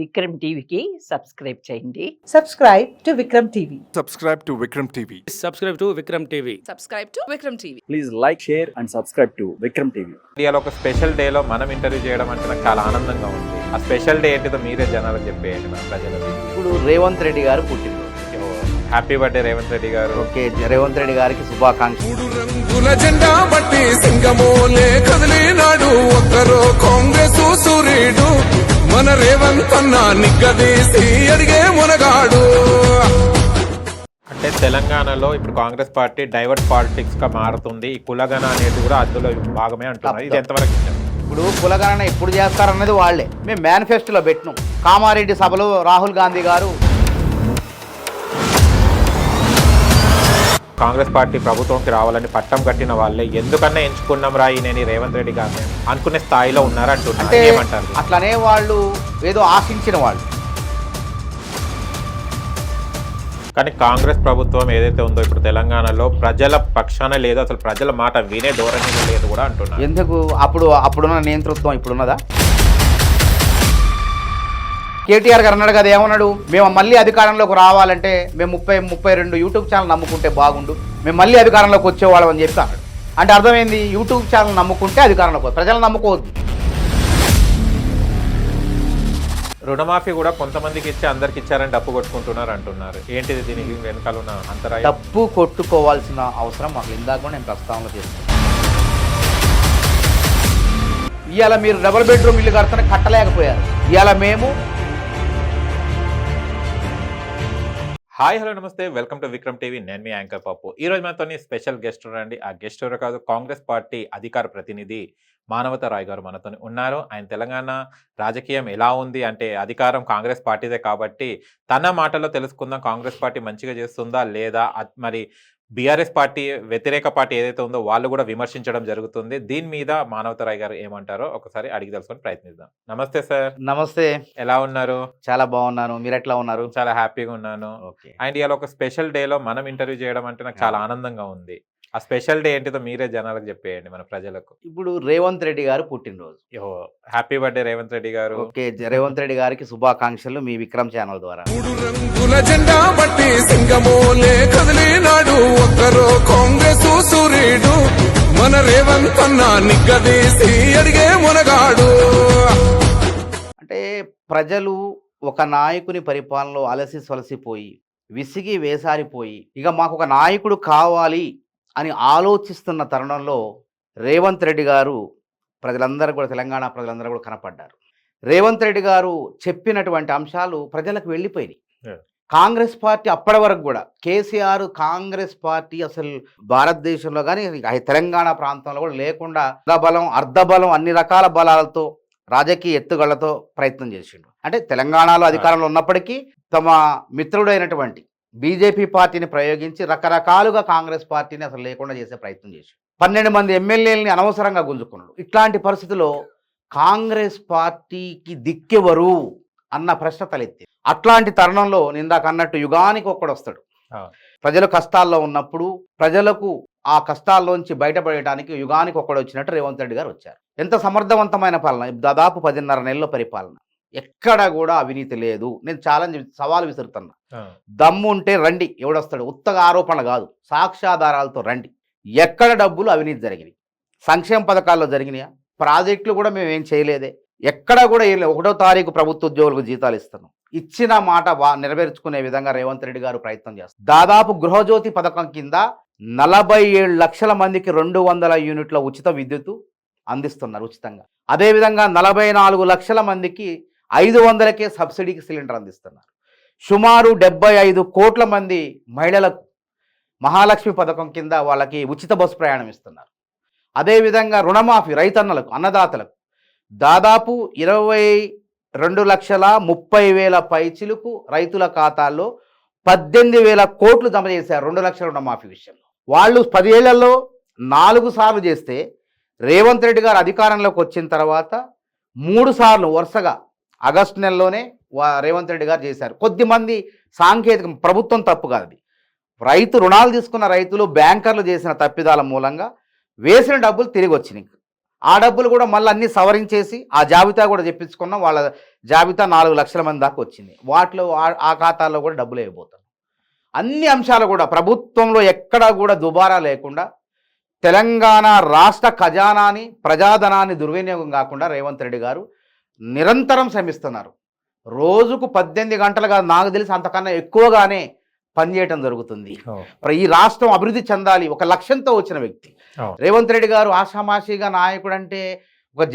విక్రమ్ టీవీకి సబ్స్క్రైబ్ చేయండి. Subscribe to Vikram TV. Subscribe to Vikram TV. Subscribe to Vikram TV. Subscribe to Vikram TV. Please like, share and subscribe to Vikram TV. ఇండియాలో ఒక special డేలో మనం interview చేయడం అంటే నాకు చాలా ఆనందంగా ఉంది. ఆ స్పెషల్ డే ఏంటిదో మీరే జనాలకు చెప్పేయండి మన ప్రజలకు. ఇప్పుడు రేవంత్ రెడ్డి గారు పుట్టినరోజు. హ్యాపీ బర్త్డే రేవంత్ రెడ్డి గారు. ఓకే, రేవంత్ రెడ్డి గారికి శుభాకాంక్షలు. మూడు రంగుల జెండా బట్టి సింగమోలే కదిలినాడు ఒక్కరో కాంగ్రెస్ సూర్యుడు మన రేవంత్ అన్న నిగ్గదీసి అడిగే మునగాడు. అంటే తెలంగాణలో ఇప్పుడు కాంగ్రెస్ పార్టీ డైవర్ట్ పాలిటిక్స్ గా మారుతుంది. ఈ కులగణ అనేది కూడా అందులో భాగమే అంటున్నారు. ఇది ఎంతవరకు నిజం? ఇప్పుడు కులగణన ఎప్పుడు చేస్తారన్నది వాళ్ళే. మేము మేనిఫెస్టోలో పెట్టినాం. కామారెడ్డి సభలో రాహుల్ గాంధీ గారు కాంగ్రెస్ పార్టీ ప్రభుత్వంకి రావాలని పట్టం కట్టిన వాళ్ళే ఎందుకన్నా ఎంచుకున్నాం రా నేను రేవంత్ రెడ్డి గారిని అనుకునే స్థాయిలో ఉన్నారు అంటున్నారు. అంటే ఏమంటారు? అట్లనే వాళ్ళు ఏదో ఆశించిన వాళ్ళు. కానీ కాంగ్రెస్ ప్రభుత్వం ఏదైతే ఉందో ఇప్పుడు తెలంగాణలో ప్రజల పక్షాన లేదు, అసలు ప్రజల మాట వినే ధోరణి లేదు కూడా అంటున్నారు. ఎందుకు? అప్పుడున్న నియంతృత్వం ఇప్పుడున్నదా? కేటీఆర్ గారు అన్నాడు కదా, ఏమన్నాడు? మేము మళ్ళీ అధికారంలోకి రావాలంటే మేము 32 యూట్యూబ్ ఛానల్ నమ్ముకుంటే బాగుండు, మేము మళ్ళీ అధికారంలోకి వచ్చేవాళ్ళం అని చెప్పి అన్నాడు. అంటే అర్థమైంది, యూట్యూబ్ ఛానల్ నమ్ముకుంటే అధికారంలోకి, ప్రజలు నమ్ముకోవద్దు. రుణమాఫీ కూడా కొంతమందికి ఇచ్చి అందరికి ఇచ్చారని డప్పు కొట్టుకుంటున్నారు అంటున్నారు. ఏంటిది దీనికి వెనకాల ఉన్న అంతరాయం? డప్పు కొట్టుకోవాల్సిన అవసరం మాకు ఇందాక కూడా నేను ప్రస్తావన చేస్తాను. ఇవాళ మీరు డబుల్ బెడ్రూమ్ ఇల్లు కడతానే కట్టలేకపోయారు. ఇవాళ మేము హాయ్ హలో నమస్తే, వెల్కమ్ టు విక్రమ్ టీవీ. నేను మీ యాంకర్ పప్పు. ఈ రోజు మనతో స్పెషల్ గెస్ట్ రండి. ఆ గెస్ట్ ఎవరో కాదు, కాంగ్రెస్ పార్టీ అధికార ప్రతినిధి మానవతా రాయ్ గారు మనతో ఉన్నారు. ఆయన తెలంగాణ రాజకీయం ఎలా ఉంది అంటే అధికారం కాంగ్రెస్ పార్టీదే కాబట్టి తన మాటల్లో తెలుసుకుందాం. కాంగ్రెస్ పార్టీ మంచిగా చేస్తుందా లేదా, మరి బీఆర్ఎస్ పార్టీ వ్యతిరేక పార్టీ ఏదైతే ఉందో వాళ్ళు కూడా విమర్శించడం జరుగుతుంది. దీని మీద మానవతా రాయ్ గారు ఏమంటారో ఒకసారి అడిగి తెలుసుకొని ప్రయత్నిద్దాం. నమస్తే సార్. నమస్తే. ఎలా ఉన్నారు? చాలా బాగున్నాను. మీరు ఎట్లా ఉన్నారు? చాలా హ్యాపీగా ఉన్నాను. అండ్ ఇవాళ ఒక స్పెషల్ డేలో మనం ఇంటర్వ్యూ చేయడం అంటే నాకు చాలా ఆనందంగా ఉంది. ఆ స్పెషల్ డే ఏంటిదో మీరే జనాలకు చెప్పేయండి మన ప్రజలకు. ఇప్పుడు రేవంత్ రెడ్డి గారు పుట్టినరోజు. హ్యాపీ బర్త్డే రేవంత్ రెడ్డి గారు. ఓకే, రేవంత్ రెడ్డి గారికి శుభాకాంక్షలు మీ విక్రమ్ ఛానల్ ద్వారా. మూడు రంగుల జెండా బట్టి సింగమోలే కదిలినాడు ఒక్కరో కాంగ్రెస్ సూర్యుడు మన రేవంత్ అన్న నిగ్గదీసి అడిగే మునగాడు. అంటే ప్రజలు ఒక నాయకుని పరిపాలనలో అలసి సొలసిపోయి విసిగి వేసారిపోయి ఇక మాకు ఒక నాయకుడు కావాలి అని ఆలోచిస్తున్న తరుణంలో రేవంత్ రెడ్డి గారు ప్రజలందరూ కూడా, తెలంగాణ ప్రజలందరూ కూడా కనపడ్డారు. రేవంత్ రెడ్డి గారు చెప్పినటువంటి అంశాలు ప్రజలకు వెళ్ళిపోయినాయి. కాంగ్రెస్ పార్టీ అప్పటి వరకు కూడా కేసీఆర్ కాంగ్రెస్ పార్టీ అసలు భారతదేశంలో కానీ తెలంగాణ ప్రాంతంలో కూడా లేకుండా బలం అర్ధబలం అన్ని రకాల బలాలతో రాజకీయ ఎత్తుగళ్లతో ప్రయత్నం చేసిండు. అంటే తెలంగాణలో అధికారంలో ఉన్నప్పటికీ తమ మిత్రుడైనటువంటి బీజేపీ పార్టీని ప్రయోగించి రకరకాలుగా కాంగ్రెస్ పార్టీని అసలు లేకుండా చేసే ప్రయత్నం చేశారు. 12 మంది ఎమ్మెల్యేలని అనవసరంగా గుంజుకున్నాడు. ఇట్లాంటి పరిస్థితుల్లో కాంగ్రెస్ పార్టీకి దిక్కెవరు అన్న ప్రశ్న తలెత్తి, అట్లాంటి తరుణంలో నిందాక అన్నట్టు యుగానికి ఒక్కడు వస్తాడు. ప్రజలు కష్టాల్లో ఉన్నప్పుడు ప్రజలకు ఆ కష్టాల్లోంచి బయటపడటానికి యుగానికి ఒక్కడు వచ్చినట్టు రేవంత్ రెడ్డి గారు వచ్చారు. ఎంత సమర్థవంతమైన పాలన, దాదాపు 10.5 నెలల పరిపాలన, ఎక్కడ కూడా అవినీతి లేదు. నేను సవాల్ విసురుతున్నా. దమ్ము ఉంటే రండి, ఎవడొస్తాడు? ఉత్తగా ఆరోపణలు కాదు, సాక్ష్యాధారాలతో రండి. ఎక్కడ డబ్బులు అవినీతి జరిగినాయి? సంక్షేమ పథకాల్లో జరిగినాయా? ప్రాజెక్టులు కూడా మేము ఏం చేయలేదే. ఎక్కడ కూడా ఏం లేదు. 1వ తారీఖు ప్రభుత్వ ఉద్యోగులకు జీతాలు ఇస్తున్నాం. ఇచ్చిన మాట నెరవేర్చుకునే విధంగా రేవంత్ రెడ్డి గారు ప్రయత్నం చేస్తారు. దాదాపు గృహజ్యోతి పథకం కింద 47 లక్షల మందికి 200 యూనిట్ల ఉచిత విద్యుత్ అందిస్తున్నారు ఉచితంగా. అదేవిధంగా 44 లక్షల మందికి 500కే సబ్సిడీకి సిలిండర్ అందిస్తున్నారు. సుమారు 75 కోట్ల మంది మహిళలకు మహాలక్ష్మి పథకం కింద వాళ్ళకి ఉచిత బస్సు ప్రయాణం ఇస్తున్నారు. అదేవిధంగా రుణమాఫీ రైతన్నలకు, అన్నదాతలకు దాదాపు 22,30,000 పైచిలకు రైతుల ఖాతాల్లో 18,000 కోట్లు జమ చేశారు 2 లక్షల రుణమాఫీ విషయంలో. వాళ్ళు 10 ఏళ్లలో 4 సార్లు చేస్తే రేవంత్ రెడ్డి గారు అధికారంలోకి వచ్చిన తర్వాత 3 సార్లు వరుసగా ఆగస్టు నెలలోనే రేవంత్ రెడ్డి గారు చేశారు. కొద్దిమంది సాంకేతిక, ప్రభుత్వం తప్పు కాదు, రైతు రుణాలు తీసుకున్న రైతులు బ్యాంకర్లు చేసిన తప్పిదాల మూలంగా వేసిన డబ్బులు తిరిగి వచ్చినాయి. ఆ డబ్బులు కూడా మళ్ళీ అన్నీ సవరించేసి ఆ జాబితా కూడా చెప్పించుకున్నాం. వాళ్ళ జాబితా 4 లక్షల మంది దాకా వచ్చింది. వాటిలో ఆ ఖాతాల్లో కూడా డబ్బులు వేయబోతాం. అన్ని అంశాలు కూడా ప్రభుత్వంలో ఎక్కడా కూడా దుబారా లేకుండా తెలంగాణ రాష్ట్ర ఖజానాని ప్రజాధనాన్ని దుర్వినియోగం కాకుండా రేవంత్ రెడ్డి గారు నిరంతరం శ్రమిస్తున్నారు. రోజుకు 18 గంటలు కాదు, నాకు తెలిసి అంతకన్నా ఎక్కువగానే పనిచేయటం జరుగుతుంది. ఈ రాష్ట్రం అభివృద్ధి చెందాలి ఒక లక్ష్యంతో వచ్చిన వ్యక్తి రేవంత్ రెడ్డి గారు. ఆషామాషిగా నాయకుడు అంటే ఒక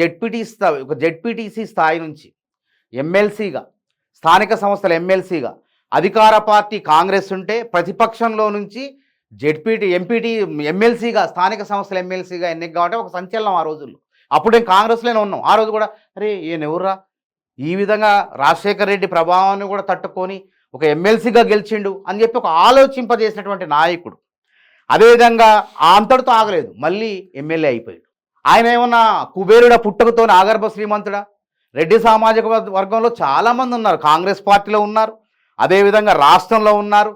జెడ్పీటీసీ స్థాయి నుంచి ఎమ్మెల్సీగా, స్థానిక సంస్థల ఎమ్మెల్సీగా, అధికార పార్టీ కాంగ్రెస్ ఉంటే ప్రతిపక్షంలో నుంచి ఎంపీటీ ఎమ్మెల్సీగా, స్థానిక సంస్థల ఎమ్మెల్సీగా ఎన్నిక కావడం ఒక సంచలనం ఆ రోజుల్లో. అప్పుడు నేను కాంగ్రెస్లోనే ఉన్నాం. ఆ రోజు కూడా అరే ఈయనెవర్రా, ఈ విధంగా రాజశేఖర్ రెడ్డి ప్రభావాన్ని కూడా తట్టుకొని ఒక ఎమ్మెల్సీగా గెలిచిండు అని చెప్పి ఒక ఆలోచింపజేసినటువంటి నాయకుడు. అదేవిధంగా అంతటితో ఆగలేదు, మళ్ళీ ఎమ్మెల్యే అయిపోయాడు. ఆయన ఏమన్నా కుబేరుడ పుట్టకతోనే ఆగర్భ శ్రీమంతుడా? రెడ్డి సామాజిక వర్గంలో చాలామంది ఉన్నారు, కాంగ్రెస్ పార్టీలో ఉన్నారు, అదేవిధంగా రాష్ట్రంలో ఉన్నారు.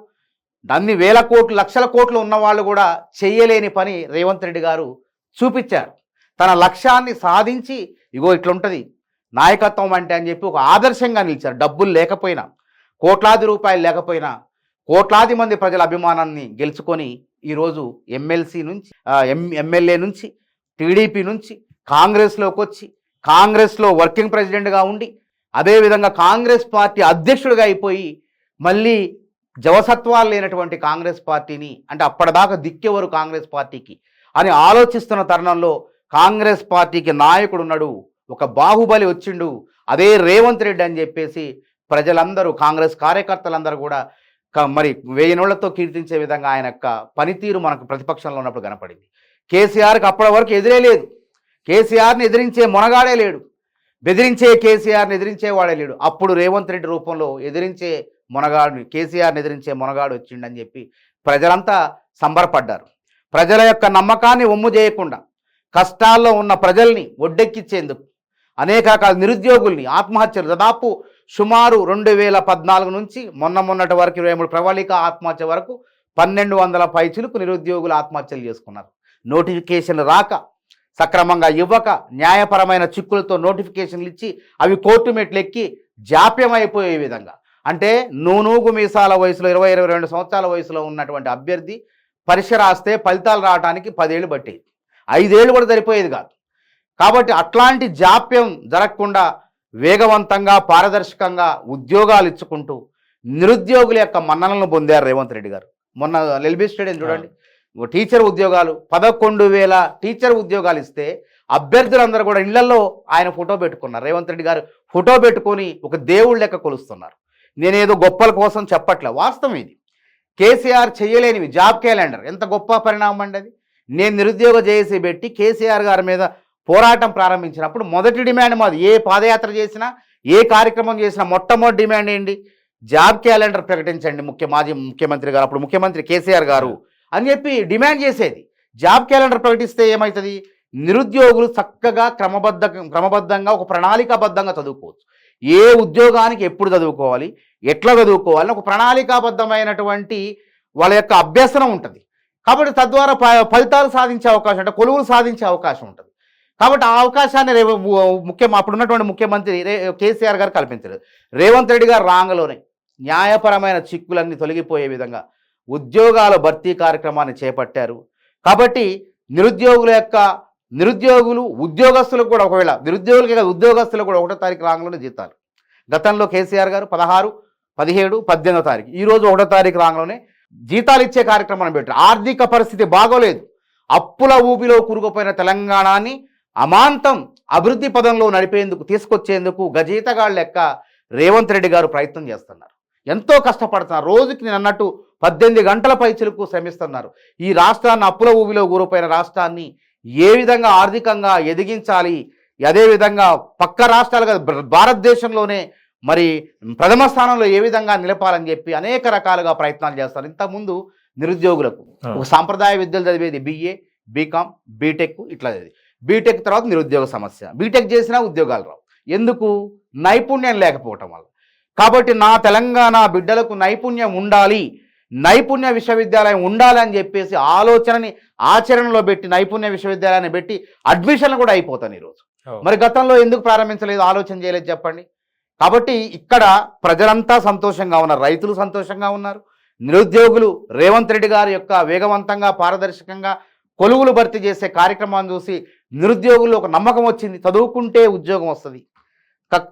అన్ని వేల కోట్లు లక్షల కోట్లు ఉన్నవాళ్ళు కూడా చెయ్యలేని పని రేవంత్ రెడ్డి గారు చూపించారు. తన లక్ష్యాన్ని సాధించి ఇగో ఇట్లుంటుంది నాయకత్వం అంటే అని చెప్పి ఒక ఆదర్శంగా నిలిచారు. డబ్బులు లేకపోయినా, కోట్లాది రూపాయలు లేకపోయినా, కోట్లాది మంది ప్రజల అభిమానాన్ని గెలుచుకొని ఈరోజు ఎమ్మెల్యే నుంచి టీడీపీ నుంచి కాంగ్రెస్లోకి వచ్చి కాంగ్రెస్లో వర్కింగ్ ప్రెసిడెంట్గా ఉండి అదేవిధంగా కాంగ్రెస్ పార్టీ అధ్యక్షుడిగా అయిపోయి మళ్ళీ జవసత్వాలు లేనటువంటి కాంగ్రెస్ పార్టీని, అంటే అప్పటిదాకా దిక్కెవరు కాంగ్రెస్ పార్టీకి అని ఆలోచిస్తున్న తరుణంలో కాంగ్రెస్ పార్టీకి నాయకుడు ఉన్నాడు, ఒక బాహుబలి వచ్చిండు, అదే రేవంత్ రెడ్డి అని చెప్పేసి ప్రజలందరూ, కాంగ్రెస్ కార్యకర్తలందరూ కూడా మరి 1000 నోళ్లతో కీర్తించే విధంగా ఆయన యొక్క పనితీరు మనకు ప్రతిపక్షంలో ఉన్నప్పుడు కనపడింది. కేసీఆర్కి అప్పటి వరకు ఎదురే లేదు, కేసీఆర్ని ఎదిరించే మొనగాడే లేడు, బెదిరించే కేసీఆర్ని ఎదిరించేవాడే లేడు. అప్పుడు రేవంత్ రెడ్డి రూపంలో ఎదిరించే మొనగాడు, కేసీఆర్ని ఎదిరించే మొనగాడు వచ్చిండని చెప్పి ప్రజలంతా సంబరపడ్డారు. ప్రజల యొక్క నమ్మకాన్ని ఒమ్ము చేయకుండా కష్టాల్లో ఉన్న ప్రజల్ని ఒడ్డెక్కించేందుకు అనేక రకాల నిరుద్యోగుల్ని ఆత్మహత్యలు దాదాపు సుమారు 2014 నుంచి మొన్నటి వరకు 23 ప్రవళిక ఆత్మహత్య వరకు 1200 పైచిలుకు నిరుద్యోగులు ఆత్మహత్యలు చేసుకున్నారు. నోటిఫికేషన్లు రాక, సక్రమంగా ఇవ్వక, న్యాయపరమైన చిక్కులతో నోటిఫికేషన్లు ఇచ్చి అవి కోర్టు మెట్లు ఎక్కి జాప్యం అయిపోయే విధంగా, అంటే నూనూగు మీసాల వయసులో 20-22 సంవత్సరాల వయసులో ఉన్నటువంటి అభ్యర్థి పరీక్ష రాస్తే ఫలితాలు రావడానికి 10 ఏళ్ళు పట్టేది, 5 ఏళ్ళు కూడా సరిపోయేది కాదు. కాబట్టి అట్లాంటి జాప్యం జరగకుండా వేగవంతంగా పారదర్శకంగా ఉద్యోగాలు ఇచ్చుకుంటూ నిరుద్యోగుల యొక్క మన్ననలను పొందారు రేవంత్ రెడ్డి గారు. మొన్న ఎల్బీ స్టేడియం చూడండి, టీచర్ ఉద్యోగాలు 11,000 టీచర్ ఉద్యోగాలు ఇస్తే అభ్యర్థులందరూ కూడా ఇళ్లలో ఆయన ఫోటో పెట్టుకున్నారు. రేవంత్ రెడ్డి గారు ఫోటో పెట్టుకొని ఒక దేవుళ్ళ లెక్క కొలుస్తున్నారు. నేనేదో గొప్పల కోసం చెప్పట్లే, వాస్తవం ఇది. కేసీఆర్ చేయలేనివి, జాబ్ క్యాలెండర్ ఎంత గొప్ప పరిణామం అండి అది. నేను నిరుద్యోగ జేఏసీ పెట్టి కేసీఆర్ గారి మీద పోరాటం ప్రారంభించినప్పుడు మొదటి డిమాండ్ మాది. ఏ పాదయాత్ర చేసినా, ఏ కార్యక్రమం చేసినా మొట్టమొదటి డిమాండ్ ఏంటి? జాబ్ క్యాలెండర్ ప్రకటించండి మాజీ ముఖ్యమంత్రి గారు, అప్పుడు ముఖ్యమంత్రి కేసీఆర్ గారు అని చెప్పి డిమాండ్ చేసేది. జాబ్ క్యాలెండర్ ప్రకటిస్తే ఏమవుతుంది? నిరుద్యోగులు చక్కగా క్రమబద్ధంగా ఒక ప్రణాళికాబద్ధంగా చదువుకోవచ్చు. ఏ ఉద్యోగానికి ఎప్పుడు చదువుకోవాలి, ఎట్లా చదువుకోవాలని ఒక ప్రణాళికాబద్ధమైనటువంటి వాళ్ళ యొక్క అభ్యసనం ఉంటుంది. కాబట్టి తద్వారా ఫలితాలు సాధించే అవకాశం, అంటే కొలువులు సాధించే అవకాశం ఉంటుంది. కాబట్టి ఆ అవకాశాన్ని అప్పుడు ఉన్నటువంటి ముఖ్యమంత్రి కేసీఆర్ గారు కల్పించారు. రేవంత్ రెడ్డి గారు రాంగలోనే న్యాయపరమైన చిక్కులన్నీ తొలగిపోయే విధంగా ఉద్యోగాల భర్తీ కార్యక్రమాన్ని చేపట్టారు. కాబట్టి ఉద్యోగస్తులకు కూడా, ఒకవేళ నిరుద్యోగులకే కాదు ఉద్యోగస్తులకు కూడా 1వ తారీఖు రాంగలోనే జీతాలు. గతంలో కేసీఆర్ గారు 16, 17, 18వ తారీఖు, ఈరోజు 1వ తారీఖు రాంగలోనే జీతాలు ఇచ్చే కార్యక్రమాన్ని పెట్టారు. ఆర్థిక పరిస్థితి బాగోలేదు, అప్పుల ఊపిలో కూరుకుపోయిన తెలంగాణని అమాంతం అభివృద్ధి పదంలో నడిపేందుకు, తీసుకొచ్చేందుకు గజీతగాళ్ళ లెక్క రేవంత్ రెడ్డి గారు ప్రయత్నం చేస్తున్నారు. ఎంతో కష్టపడుతున్నారు. రోజుకి నేను అన్నట్టు 18 గంటల పైచిలకు శ్రమిస్తున్నారు. ఈ రాష్ట్రాన్ని, అప్పుల ఊబిలో కూరుకుపోయిన రాష్ట్రాన్ని ఏ విధంగా ఆర్థికంగా ఎదిగించాలి, అదేవిధంగా పక్క రాష్ట్రాలుగా భారతదేశంలోనే మరి ప్రథమ స్థానంలో ఏ విధంగా నిలపాలని చెప్పి అనేక రకాలుగా ప్రయత్నాలు చేస్తారు. ఇంతకుముందు నిరుద్యోగులకు ఒక సాంప్రదాయ విద్యలు చదివేది BA, బీకామ్, బీటెక్, ఇట్లా చదివేది. బీటెక్ తర్వాత నిరుద్యోగ సమస్య. బీటెక్ చేసినా ఉద్యోగాలు రావు. ఎందుకు? నైపుణ్యం లేకపోవటం వల్ల. కాబట్టి నా తెలంగాణ బిడ్డలకు నైపుణ్యం ఉండాలి, నైపుణ్య విశ్వవిద్యాలయం ఉండాలని చెప్పేసి ఆలోచనని ఆచరణలో పెట్టి నైపుణ్య విశ్వవిద్యాలయాన్ని పెట్టి అడ్మిషన్లు కూడా అయిపోతాను ఈరోజు. మరి గతంలో ఎందుకు ప్రారంభించలేదు, ఆలోచన చేయలేదు చెప్పండి. కాబట్టి ఇక్కడ ప్రజలంతా సంతోషంగా ఉన్నారు, రైతులు సంతోషంగా ఉన్నారు, నిరుద్యోగులు రేవంత్ రెడ్డి గారి యొక్క వేగవంతంగా పారదర్శకంగా కొలువులు భర్తీ చేసే కార్యక్రమాన్ని చూసి నిరుద్యోగుల్లో ఒక నమ్మకం వచ్చింది, చదువుకుంటే ఉద్యోగం వస్తుంది,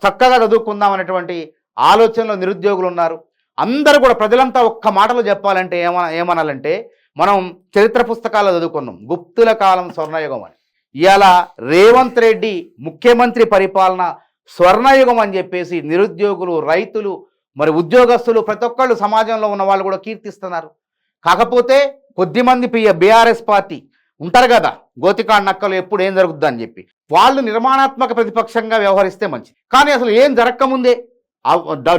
చక్కగా చదువుకుందాం అనేటువంటి ఆలోచనలో నిరుద్యోగులు ఉన్నారు. అందరూ కూడా ప్రజలంతా ఒక్క మాటలో చెప్పాలంటే ఏమనాలంటే మనం చరిత్ర పుస్తకాల్లో చదువుకున్నాం గుప్తుల కాలం స్వర్ణయుగం అని. ఇవాళ రేవంత్ రెడ్డి ముఖ్యమంత్రి పరిపాలన స్వర్ణయుగం అని చెప్పేసి నిరుద్యోగులు, రైతులు, మరి ఉద్యోగస్తులు ప్రతి ఒక్కళ్ళు సమాజంలో ఉన్న వాళ్ళు కూడా కీర్తిస్తున్నారు. కాకపోతే కొద్దిమంది బీఆర్ఎస్ పార్టీ ఉంటారు కదా, గోతికాడ్ నక్కలు ఎప్పుడు ఏం జరుగుద్ది అని చెప్పి వాళ్ళు నిర్మాణాత్మక ప్రతిపక్షంగా వ్యవహరిస్తే మంచిది. కానీ అసలు ఏం జరగకముందే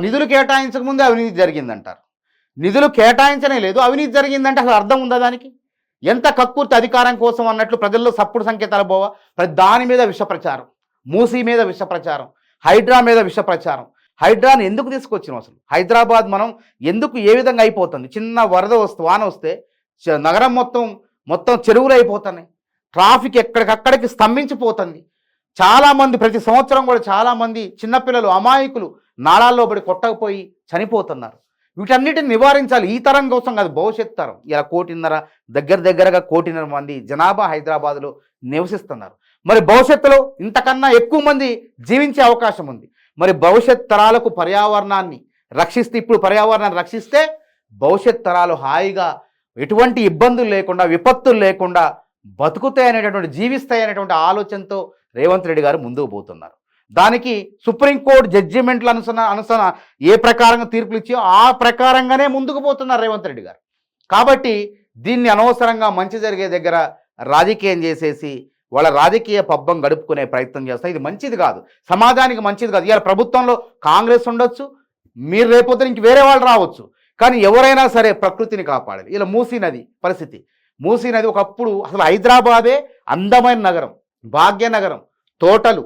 నిధులు కేటాయించకముందే అవినీతి జరిగిందంటారు. నిధులు కేటాయించనే లేదు, అవినీతి జరిగిందంటే అసలు అర్థం ఉందా దానికి? ఎంత కక్కుర్తి అధికారం కోసం అన్నట్లు ప్రజల్లో సప్పుడు సంకేతాలు పోవా? ప్రతి దాని మీద విష ప్రచారం, మూసీ మీద విష ప్రచారం, హైడ్రా మీద విష ప్రచారం. హైడ్రాని ఎందుకు తీసుకొచ్చినాం అసలు? హైదరాబాద్ మనం ఎందుకు ఏ విధంగా అయిపోతుంది? చిన్న వరద వాన వస్తే నగరం మొత్తం చెరువులు అయిపోతున్నాయి, ట్రాఫిక్ ఎక్కడికక్కడికి స్తంభించిపోతుంది. చాలామంది ప్రతి సంవత్సరం కూడా చాలామంది చిన్నపిల్లలు అమాయకులు నాళాల్లో పడి కొట్టకపోయి చనిపోతున్నారు. వీటన్నిటిని నివారించాలి. ఈ తరం కోసం కాదు, భవిష్యత్ తరం. ఇలా దగ్గరగా 1.5 కోటి మంది జనాభా హైదరాబాద్లో నివసిస్తున్నారు. మరి భవిష్యత్తులో ఇంతకన్నా ఎక్కువ మంది జీవించే అవకాశం ఉంది. మరి భవిష్యత్ తరాలకు పర్యావరణాన్ని రక్షిస్తే, ఇప్పుడు పర్యావరణాన్ని రక్షిస్తే భవిష్యత్ తరాలు హాయిగా ఎటువంటి ఇబ్బందులు లేకుండా, విపత్తులు లేకుండా బతుకుతాయనేటటువంటి, జీవిస్తాయనేటువంటి ఆలోచనతో రేవంత్ రెడ్డి గారు ముందుకు పోతున్నారు. దానికి సుప్రీంకోర్టు జడ్జిమెంట్లు అనుసరణ ఏ ప్రకారంగా తీర్పులు ఇచ్చాయో ఆ ప్రకారంగానే ముందుకు పోతున్నారు రేవంత్ రెడ్డి గారు. కాబట్టి దీన్ని అనవసరంగా మంచి జరిగే దగ్గర రాజకీయం చేసేసి వాళ్ళ రాజకీయ పబ్బం గడుపుకునే ప్రయత్నం చేస్తారు. ఇది మంచిది కాదు, సమాజానికి మంచిది కాదు. ఇవాళ ప్రభుత్వంలో కాంగ్రెస్ ఉండొచ్చు, మీరు రేపొద్దున ఇంక వేరే వాళ్ళు రావచ్చు, కానీ ఎవరైనా సరే ప్రకృతిని కాపాడాలి. ఇలా మూసీ నది పరిస్థితి, మూసీ నది ఒకప్పుడు అసలు హైదరాబాదే అందమైన నగరం, భాగ్యనగరం, తోటలు,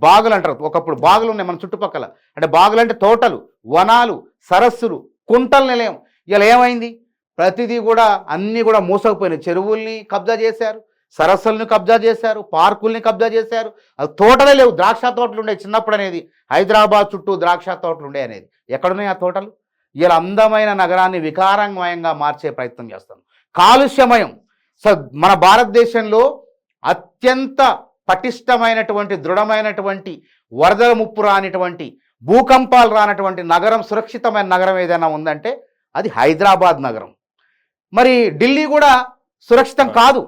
బాగులు అంటారు. ఒకప్పుడు బాగులు ఉన్నాయి మన చుట్టుపక్కల, అంటే బాగులు అంటే తోటలు, వనాలు, సరస్సులు, కుంటల నిలయం. ఇలా ఏమైంది? ప్రతిదీ కూడా అన్నీ కూడా మూసకపోయినాయి. చెరువుల్ని కబ్జా చేశారు, సరస్సుల్ని కబ్జా చేశారు, పార్కుల్ని కబ్జా చేశారు. అది తోటలే లేవు, ద్రాక్ష తోటలు ఉండే చిన్నప్పుడు అనేది. హైదరాబాద్ చుట్టూ ద్రాక్ష తోటలు ఉండే అనేది. ఎక్కడున్నాయి ఆ తోటలు? ఇలా అందమైన నగరాన్ని వికారంమయంగా మార్చే ప్రయత్నం చేస్తాను. కాలుష్యమయం. సో మన భారతదేశంలో అత్యంత పటిష్టమైనటువంటి, దృఢమైనటువంటి, వరదల ముప్పు రానిటువంటి, భూకంపాలు రానటువంటి నగరం, సురక్షితమైన నగరం ఏదైనా ఉందంటే అది హైదరాబాద్ నగరం. మరి ఢిల్లీ కూడా సురక్షితం కాదు.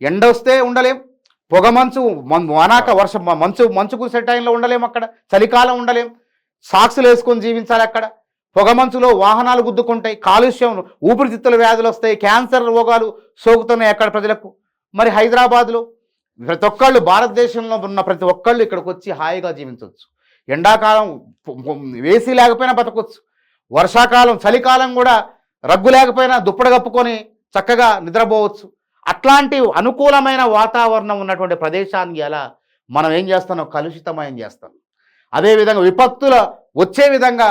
ఎండ వస్తే ఉండలేం, పొగమంచు, వనాక వర్షం, మంచు కురిసే టైంలో ఉండలేం, అక్కడ చలికాలం ఉండలేం, సాక్సులు వేసుకొని జీవించాలి. అక్కడ పొగమంచులో వాహనాలు గుద్దుకుంటాయి, కాలుష్యం, ఊపిరితిత్తుల వ్యాధులు వస్తాయి, క్యాన్సర్ రోగాలు సోకుతున్నాయి అక్కడ ప్రజలకు. మరి హైదరాబాద్లో ప్రతి ఒక్కళ్ళు, భారతదేశంలో ఉన్న ప్రతి ఒక్కళ్ళు ఇక్కడికి వచ్చి హాయిగా జీవించవచ్చు. ఎండాకాలం వేసి లేకపోయినా బతకొచ్చు, వర్షాకాలం, చలికాలం కూడా రగ్గు లేకపోయినా దుప్పటి కప్పుకొని చక్కగా నిద్రపోవచ్చు. అట్లాంటి అనుకూలమైన వాతావరణం ఉన్నటువంటి ప్రదేశాన్ని ఎలా మనం ఏం చేస్తున్నాం? కలుషితమయం చేస్తాం. అదేవిధంగా విపత్తుల వచ్చే విధంగా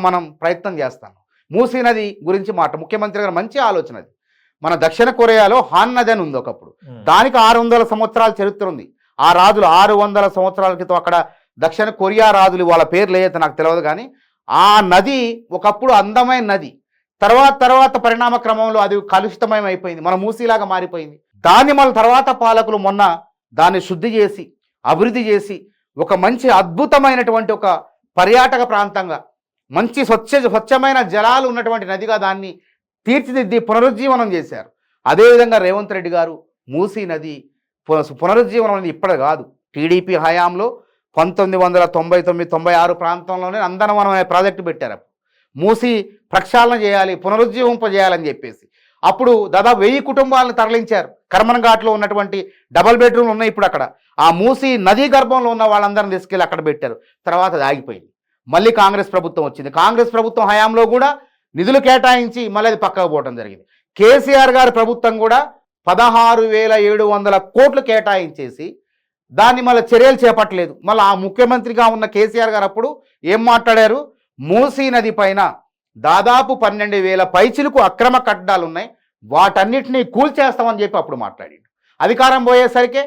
మనం ప్రయత్నం చేస్తాం. మూసీ నది గురించి ముఖ్యమంత్రి గారు మంచి ఆలోచన. అది మన దక్షిణ కొరియాలో హాన్ నది అని ఉంది ఒకప్పుడు, దానికి 600 సంవత్సరాల చరిత్ర ఉంది. ఆ రాజులు 600 సంవత్సరాల క్రితం అక్కడ దక్షిణ కొరియా రాజులు, వాళ్ళ పేర్లు ఏదైతే నాకు తెలియదు, కానీ ఆ నది ఒకప్పుడు అందమైన నది. తర్వాత పరిణామ క్రమంలో అది కలుషితమయం అయిపోయింది, మన మూసీలాగా మారిపోయింది. దాన్ని మన తర్వాత పాలకులు మొన్న దాన్ని శుద్ధి చేసి, అభివృద్ధి చేసి, ఒక మంచి అద్భుతమైనటువంటి ఒక పర్యాటక ప్రాంతంగా, మంచి స్వచ్ఛమైన జలాలు ఉన్నటువంటి నదిగా దాన్ని తీర్చిదిద్ది పునరుజ్జీవనం చేశారు. అదేవిధంగా రేవంత్ రెడ్డి గారు మూసీ నది పునరుజ్జీవనం అనేది ఇప్పుడు కాదు, టీడీపీ హయాంలో 1999-96 ప్రాంతంలోనే నందనవనం అనే ప్రాజెక్టు పెట్టారు. మూసీ ప్రక్షాళన చేయాలి, పునరుజ్జీవింపజేయాలని చెప్పేసి అప్పుడు దాదాపు 1000 కుటుంబాలను తరలించారు. కర్మన్ ఘాట్లో ఉన్నటువంటి డబల్ బెడ్రూమ్లు ఉన్నాయి ఇప్పుడు అక్కడ. ఆ మూసీ నదీ గర్భంలో ఉన్న వాళ్ళందరిని తీసుకెళ్ళి అక్కడ పెట్టారు. తర్వాత అది ఆగిపోయింది. మళ్ళీ కాంగ్రెస్ ప్రభుత్వం వచ్చింది. కాంగ్రెస్ ప్రభుత్వం హయాంలో కూడా నిధులు కేటాయించి మళ్ళీ అది పక్కకు పోవడం జరిగింది. కేసీఆర్ గారి ప్రభుత్వం కూడా 16,700 కోట్లు కేటాయించేసి దాన్ని మళ్ళీ చర్యలు చేపట్టలేదు. మళ్ళీ ఆ ముఖ్యమంత్రిగా ఉన్న కేసీఆర్ గారు అప్పుడు ఏం మాట్లాడారు? మూసీ నది పైన దాదాపు 12,000 పైచిలకు అక్రమ కట్టడాలు ఉన్నాయి, వాటన్నిటినీ కూల్చేస్తామని చెప్పి అప్పుడు మాట్లాడిండు. అధికారం పోయేసరికి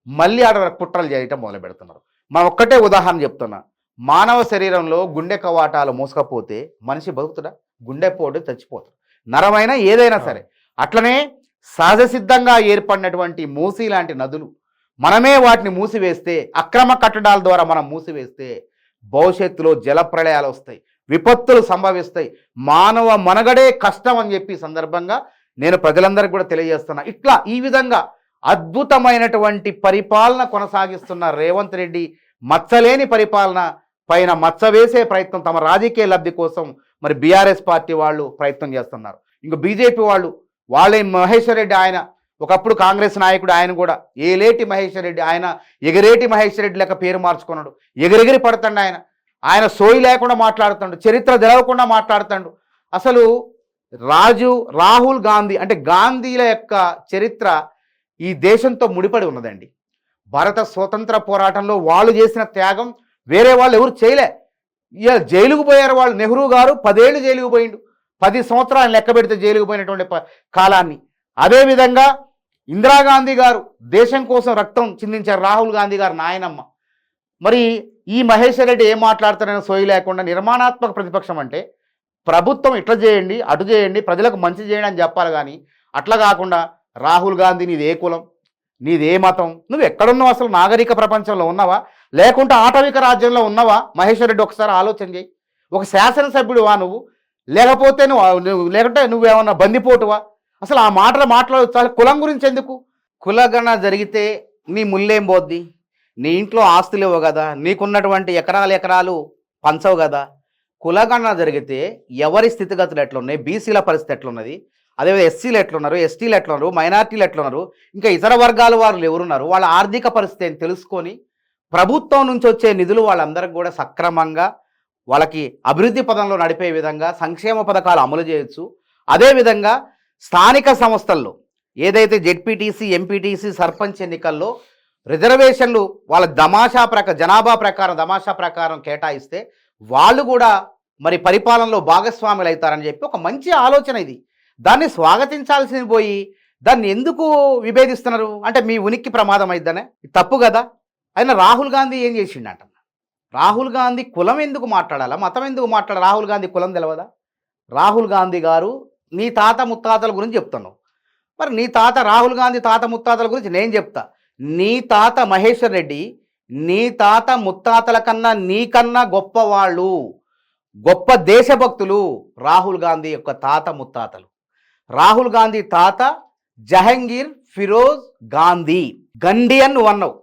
మళ్ళీ ఆడ కుట్రలు చేయటం మొదలు పెడుతున్నారు. మనం ఒక్కటే ఉదాహరణ చెప్తున్నా, మానవ శరీరంలో గుండె కవాటాలు మూసుకపోతే మనిషి బతుకుతుడా? గుండెపోటు చచ్చిపోతాడు, నరమైనా ఏదైనా సరే. అట్లనే సహజ సిద్ధంగా ఏర్పడినటువంటి మూసీ లాంటి నదులు మనమే వాటిని మూసివేస్తే, అక్రమ కట్టడాల ద్వారా మనం మూసివేస్తే భవిష్యత్తులో జల ప్రళయాలు వస్తాయి, విపత్తులు సంభవిస్తాయి, మానవ మనుగడే కష్టం అని చెప్పి సందర్భంగా నేను ప్రజలందరికీ కూడా తెలియజేస్తున్నా. ఇట్లా ఈ విధంగా అద్భుతమైనటువంటి పరిపాలన కొనసాగిస్తున్న రేవంత్ రెడ్డి మచ్చలేని పరిపాలన పైన మచ్చ వేసే ప్రయత్నం తమ రాజకీయ లబ్ధి కోసం మరి బీఆర్ఎస్ పార్టీ వాళ్ళు ప్రయత్నం చేస్తున్నారు. ఇంక బీజేపీ వాళ్ళే మహేశ్వర్ రెడ్డి, ఆయన ఒకప్పుడు కాంగ్రెస్ నాయకుడు, ఆయన కూడా ఏలేటి మహేశ్వర్ రెడ్డి, ఆయన ఎగిరేటి మహేశ్వర్ రెడ్డి లెక్క పేరు మార్చుకున్నాడు. ఎగిరెగిరి పడుతాడు, ఆయన సోయి లేకుండా మాట్లాడుతాడు, చరిత్ర తెలవకుండా మాట్లాడుతాడు. అసలు రాహుల్ గాంధీ అంటే గాంధీల యొక్క చరిత్ర ఈ దేశంతో ముడిపడి ఉన్నదండి. భారత స్వతంత్ర పోరాటంలో వాళ్ళు చేసిన త్యాగం వేరే వాళ్ళు ఎవరు చేయలే. ఇక జైలుకు పోయారు వాళ్ళు. నెహ్రూ గారు 10 ఏళ్ళు జైలుకు పోయిండు, 10 సంవత్సరాలు లెక్క పెడితే జైలుకు పోయినటువంటి కాలాన్ని. అదేవిధంగా ఇందిరాగాంధీ గారు దేశం కోసం రక్తం చిందించారు, రాహుల్ గాంధీ గారు నాయనమ్మ. మరి ఈ మహేశ్వర్ రెడ్డి ఏం మాట్లాడుతారని సోయి లేకుండా నిర్మాణాత్మక ప్రతిపక్షం అంటే ప్రభుత్వం ఇట్లా చేయండి, అటు చేయండి, ప్రజలకు మంచి చేయండి అని చెప్పాలి. కానీ అట్లా కాకుండా రాహుల్ గాంధీ నీది ఏ కులం, నీది ఏ మతం, నువ్వు ఎక్కడున్నావు, అసలు నాగరిక ప్రపంచంలో ఉన్నావా లేకుంటే ఆటవిక రాజ్యంలో ఉన్నావా? మహేశ్వర్ రెడ్డి ఒకసారి ఆలోచన చేయి. ఒక శాసనసభ్యుడువా నువ్వు, లేకపోతే లేకుంటే నువ్వేమన్నా బందిపోటువా? అసలు ఆ మాటలు మాట్లాడవచ్చు. కులం గురించి ఎందుకు? కులగణ జరిగితే నీ ముల్లేం పోద్ది? నీ ఇంట్లో ఆస్తులు ఇవ్వవు కదా, నీకున్నటువంటి ఎకరాలు పంచవు కదా. కులగణ జరిగితే ఎవరి స్థితిగతులు ఎట్లున్నాయి, బీసీల పరిస్థితి ఎట్లున్నది, అదేవిధంగా ఎస్సీలు ఎట్లున్నారు, ఎస్టీలు ఎట్లున్నారు, మైనార్టీలు ఎట్లున్నారు, ఇంకా ఇతర వర్గాల వారు ఎవరున్నారు, వాళ్ళ ఆర్థిక పరిస్థితి అని తెలుసుకొని ప్రభుత్వం నుంచి వచ్చే నిధులు వాళ్ళందరికీ కూడా సక్రమంగా వాళ్ళకి అభివృద్ధి పదంలో నడిపే విధంగా సంక్షేమ పథకాలు అమలు చేయొచ్చు. అదేవిధంగా స్థానిక సంస్థల్లో ఏదైతే జెడ్పీటీసీ, ఎంపీటీసీ, సర్పంచ్ ఎన్నికల్లో రిజర్వేషన్లు వాళ్ళ జనాభా ప్రకారం కేటాయిస్తే వాళ్ళు కూడా మరి పరిపాలనలో భాగస్వాములు అవుతారని చెప్పి ఒక మంచి ఆలోచన ఇది. దాన్ని స్వాగతించాల్సింది పోయి దాన్ని ఎందుకు విభేదిస్తున్నారు? అంటే మీ ఉనికి ప్రమాదం అయిద్దనే, తప్పు కదా. అయినా రాహుల్ గాంధీ ఏం చేసిండంట? రాహుల్ గాంధీ కులం ఎందుకు మాట్లాడాలా, మతం ఎందుకు మాట్లాడాలి? రాహుల్ గాంధీ కులం తెలియదా? రాహుల్ గాంధీ గారు నీ తాత ముత్తాతల గురించి చెప్తున్నావు, మరి నీ తాత రాహుల్ గాంధీ తాత ముత్తాతల గురించి నేను చెప్తా. నీ తాత మహేశ్వర్ రెడ్డి, నీ తాత ముత్తాతల కన్నా నీకన్నా గొప్పవాళ్ళు, గొప్ప దేశభక్తులు రాహుల్ గాంధీ యొక్క తాత ముత్తాతలు. రాహుల్ గాంధీ తాత జహంగీర్ ఫిరోజ్ గాంధీ, గండి అని నువ్వు అన్నావు.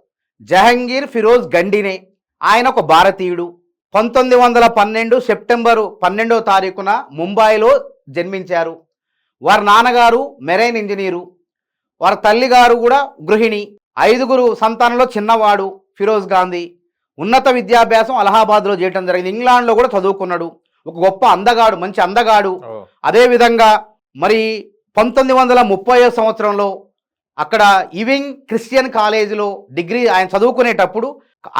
జహంగీర్ ఫిరోజ్ గండినే. ఆయన ఒక భారతీయుడు. 1912 సెప్టెంబరు 12వ తారీఖున ముంబైలో జన్మించారు. వారి నాన్నగారు మెరైన్ ఇంజనీరు, వారి తల్లిగారు కూడా గృహిణి. 5గురు సంతానంలో చిన్నవాడు ఫిరోజ్ గాంధీ. ఉన్నత విద్యాభ్యాసం అలహాబాద్లో చేయడం జరిగింది. ఇంగ్లాండ్లో కూడా చదువుకున్నాడు. ఒక గొప్ప అందగాడు, మంచి అందగాడు. అదేవిధంగా మరి 1930వ సంవత్సరంలో అక్కడ ఈవింగ్ క్రిస్టియన్ కాలేజీలో డిగ్రీ ఆయన చదువుకునేటప్పుడు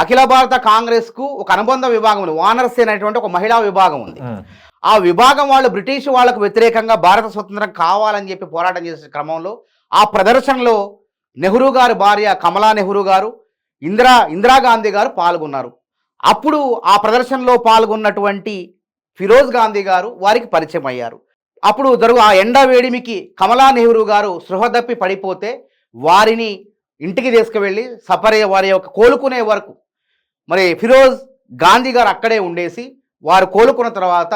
అఖిల భారత కాంగ్రెస్కు ఒక అనుబంధ విభాగం ఉంది, వానర్స్ అనేటువంటి ఒక మహిళా విభాగం ఉంది. ఆ విభాగం వాళ్ళు బ్రిటిష్ వాళ్ళకు వ్యతిరేకంగా భారత స్వతంత్రం కావాలని చెప్పి పోరాటం చేసే క్రమంలో ఆ ప్రదర్శనలో నెహ్రూ గారి భార్య కమలా నెహ్రూ గారు, ఇందిరాగాంధీ గారు పాల్గొన్నారు. అప్పుడు ఆ ప్రదర్శనలో పాల్గొన్నటువంటి ఫిరోజ్ గాంధీ గారు వారికి పరిచయం అయ్యారు. అప్పుడు ఆ ఎండ వేడిమికి కమలా నెహ్రూ గారు స్పృహ తప్పి పడిపోతే వారిని ఇంటికి తీసుకువెళ్ళి వారి యొక్క కోలుకునే వరకు మరి ఫిరోజ్ గాంధీ గారు అక్కడే ఉండేసి వారు కోలుకున్న తర్వాత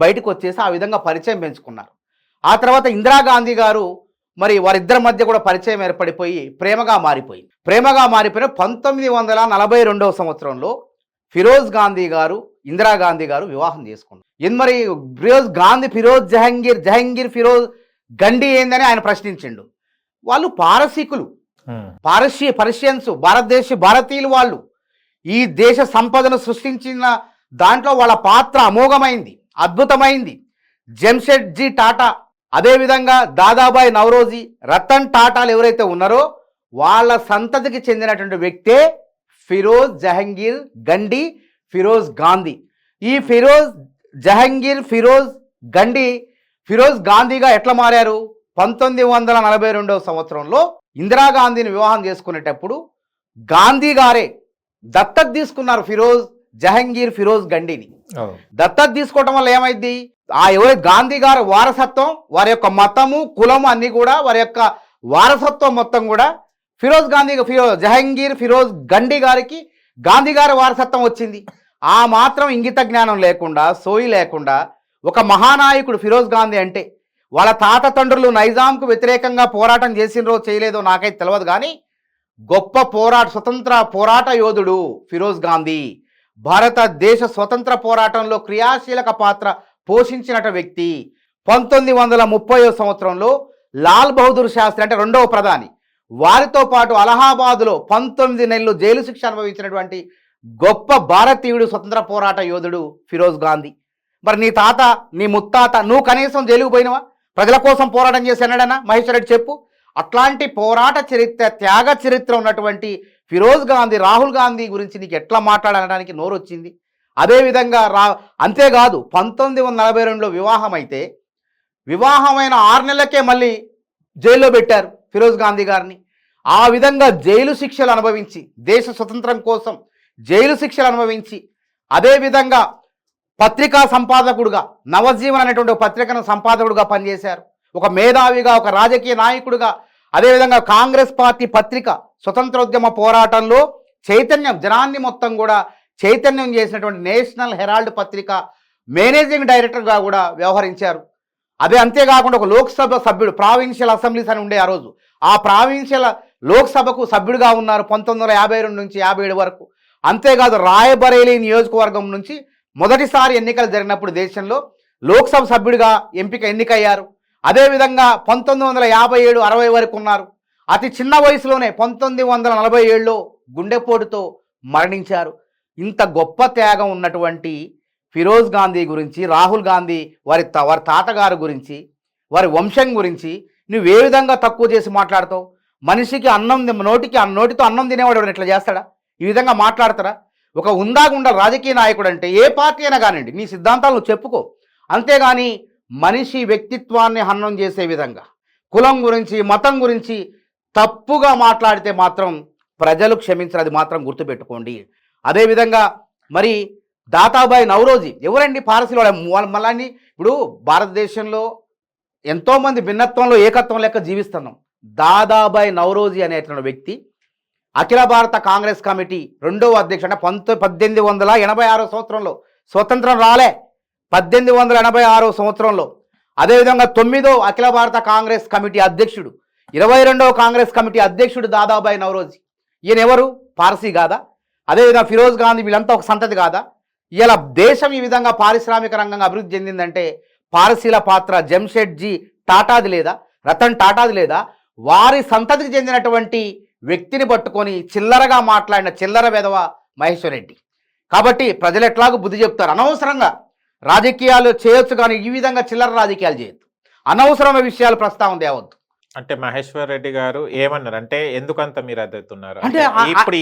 బయటకు వచ్చేసి ఆ విధంగా పరిచయం పెంచుకున్నారు. ఆ తర్వాత ఇందిరాగాంధీ గారు మరి వారిద్దరి మధ్య కూడా పరిచయం ఏర్పడిపోయి ప్రేమగా మారిపోయిన 1942వ సంవత్సరంలో ఫిరోజ్ గాంధీ గారు ఇందిరాగాంధీ గారు వివాహం చేసుకున్నారు. మరి ఫిరోజ్ జహంగీర్ ఫిరోజ్ గండి ఏందని ఆయన ప్రశ్నించిండు. వాళ్ళు పారసీకులు, పర్షియన్స్, భారతీయులు. వాళ్ళు ఈ దేశ సంపదను సృష్టించిన దాంట్లో వాళ్ళ పాత్ర అమోఘమైంది, అద్భుతమైంది. జంషెడ్జీ టాటా, అదేవిధంగా దాదాబాయి నవరోజీ, రతన్ టాటాలు ఎవరైతే ఉన్నారో వాళ్ళ సంతతికి చెందినటువంటి వ్యక్తే ఫిరోజ్ జహంగీర్ గండి ఫిరోజ్ గాంధీ. ఈ ఫిరోజ్ జహంగీర్ ఫిరోజ్ గండి ఫిరోజ్ గాంధీగా ఎట్లా మారారు? 1942 సంవత్సరంలో ఇందిరాగాంధీని వివాహం చేసుకునేటప్పుడు గాంధీ గారే దత్తత తీసుకున్నారు జహంగీర్ ఫిరోజ్ గండిని. దత్తత తీసుకోవటం వల్ల ఏమైంది? ఎవరి గాంధీ గారి వారసత్వం, వారి యొక్క మతము, కులము అన్ని కూడా వారి యొక్క వారసత్వం మొత్తం కూడా జహంగీర్ ఫిరోజ్ గండి గారికి గాంధీ గారి వారసత్వం వచ్చింది. ఆ మాత్రం ఇంగిత జ్ఞానం లేకుండా, సోయి లేకుండా ఒక మహానాయకుడు ఫిరోజ్ గాంధీ అంటే వాళ్ళ తాత తండ్రులు నైజాంకు వ్యతిరేకంగా పోరాటం చేసినరో చేయలేదో నాకైతే తెలియదు, కానీ గొప్ప స్వతంత్ర పోరాట యోధుడు ఫిరోజ్ గాంధీ. భారతదేశ స్వతంత్ర పోరాటంలో క్రియాశీలక పాత్ర పోషించిన వ్యక్తి. 1930 సంవత్సరంలో లాల్ బహదూర్ శాస్త్రి అంటే రెండవ ప్రధాని, వారితో పాటు అలహాబాదులో 19 నెలలు జైలు శిక్ష అనుభవించినటువంటి గొప్ప భారతీయుడు, స్వతంత్ర పోరాట యోధుడు ఫిరోజ్ గాంధీ. మరి నీ తాత, నీ ముత్తాత, నువ్వు కనీసం జైలుకు పోయినవా? ప్రజల కోసం పోరాటం చేసి అన్నాడన్నా మహేశ్వర్ రెడ్డి చెప్పు. అట్లాంటి పోరాట చరిత్ర, త్యాగ చరిత్ర ఉన్నటువంటి ఫిరోజ్ గాంధీ, రాహుల్ గాంధీ గురించి నీకు ఎట్లా మాట్లాడడానికి నోరు వచ్చింది? అదేవిధంగా అంతేకాదు 1942లో వివాహం అయితే వివాహమైన 6 నెలలకే మళ్ళీ జైల్లో పెట్టారు ఫిరోజ్ గాంధీ గారిని. ఆ విధంగా జైలు శిక్షలు అనుభవించి, దేశ స్వతంత్రం కోసం జైలు శిక్షలు అనుభవించి, అదేవిధంగా పత్రికా సంపాదకుడుగా, నవజీవన్ అనేటువంటి పత్రికను సంపాదకుడుగా పనిచేశారు. ఒక మేధావిగా, ఒక రాజకీయ నాయకుడుగా, అదేవిధంగా కాంగ్రెస్ పార్టీ పత్రిక స్వతంత్రోద్యమ పోరాటంలో చైతన్యం, జనాన్ని మొత్తం కూడా చైతన్యం చేసినటువంటి నేషనల్ హెరాల్డ్ పత్రిక మేనేజింగ్ డైరెక్టర్గా కూడా వ్యవహరించారు. అదే అంతేకాకుండా ఒక లోక్సభ సభ్యుడు, ప్రావిన్షియల్ అసెంబ్లీస్ అని ఉండే ఆ రోజు, ఆ ప్రావిన్షియల్ లోక్సభకు సభ్యుడిగా ఉన్నారు 1952 నుంచి 57 వరకు. అంతేకాదు రాయబరేలీ నియోజకవర్గం నుంచి మొదటిసారి ఎన్నికలు జరిగినప్పుడు దేశంలో లోక్సభ సభ్యుడిగా ఎన్నికయ్యారు. అదేవిధంగా 1957, 60 వరకు ఉన్నారు. అతి చిన్న వయసులోనే 1947లో గుండెపోటుతో మరణించారు. ఇంత గొప్ప త్యాగం ఉన్నటువంటి ఫిరోజ్ గాంధీ గురించి, రాహుల్ గాంధీ వారి తాతగారు గురించి, వారి వంశం గురించి నువ్వు ఏ విధంగా తక్కువ చేసి మాట్లాడతావు? మనిషికి నోటితో అన్నం తినేవాడు ఇట్లా చేస్తాడా? ఈ విధంగా మాట్లాడతారా? ఒక ఉందాగుండా రాజకీయ నాయకుడు అంటే ఏ పార్టీ అయినా కానివ్వండి, నీ సిద్ధాంతాలు నువ్వు చెప్పుకో. అంతేగాని మనిషి వ్యక్తిత్వాన్ని హననం చేసే విధంగా, కులం గురించి, మతం గురించి తప్పుగా మాట్లాడితే మాత్రం ప్రజలు క్షమించరు, అది మాత్రం గుర్తుపెట్టుకోండి. అదేవిధంగా మరి దాతాబాయి నౌరోజీ ఎవరండి? పారసీలో మళ్ళీ ఇప్పుడు భారతదేశంలో ఎంతోమంది భిన్నత్వంలో ఏకత్వం లెక్క జీవిస్తున్నాం. దాదాబాయి నౌరోజీ అనేటువంటి వ్యక్తి అఖిల భారత కాంగ్రెస్ కమిటీ 2వ అధ్యక్షుడు. 1886 సంవత్సరంలో స్వతంత్రం రాలే, 1886 సంవత్సరంలో. అదేవిధంగా 9వ అఖిల భారత కాంగ్రెస్ కమిటీ అధ్యక్షుడు, 22వ కాంగ్రెస్ కమిటీ అధ్యక్షుడు దాదాబాయి నౌరోజీ. ఈయన ఎవరు? పార్సీ కాదా? అదేవిధంగా ఫిరోజ్ గాంధీ వీళ్ళంతా ఒక సంతతి కాదా? ఇలా దేశం ఈ విధంగా పారిశ్రామిక రంగంగా అభివృద్ధి చెందిందంటే పారసీల పాత్ర జంషెడ్జీ టాటాది లేదా, రతన్ టాటాది లేదా? వారి సంతతికి చెందినటువంటి వ్యక్తిని పట్టుకొని చిల్లరగా మాట్లాడిన చిల్లర వెధవ మహేశ్వర్ రెడ్డి. కాబట్టి ప్రజలు ఎట్లాగూ బుద్ధి చెప్తారు. అనవసరంగా రాజకీయాలు చేయొచ్చు, కానీ ఈ విధంగా చిల్లర రాజకీయాలు చేయొద్దు. అనవసరమైన విషయాలు ప్రస్తావన తేవద్దు. అంటే మహేశ్వర్ రెడ్డి గారు ఏమన్నారు అంటే ఎందుకంత మీరు అద్దెతున్నారు? అంటే ఇప్పుడు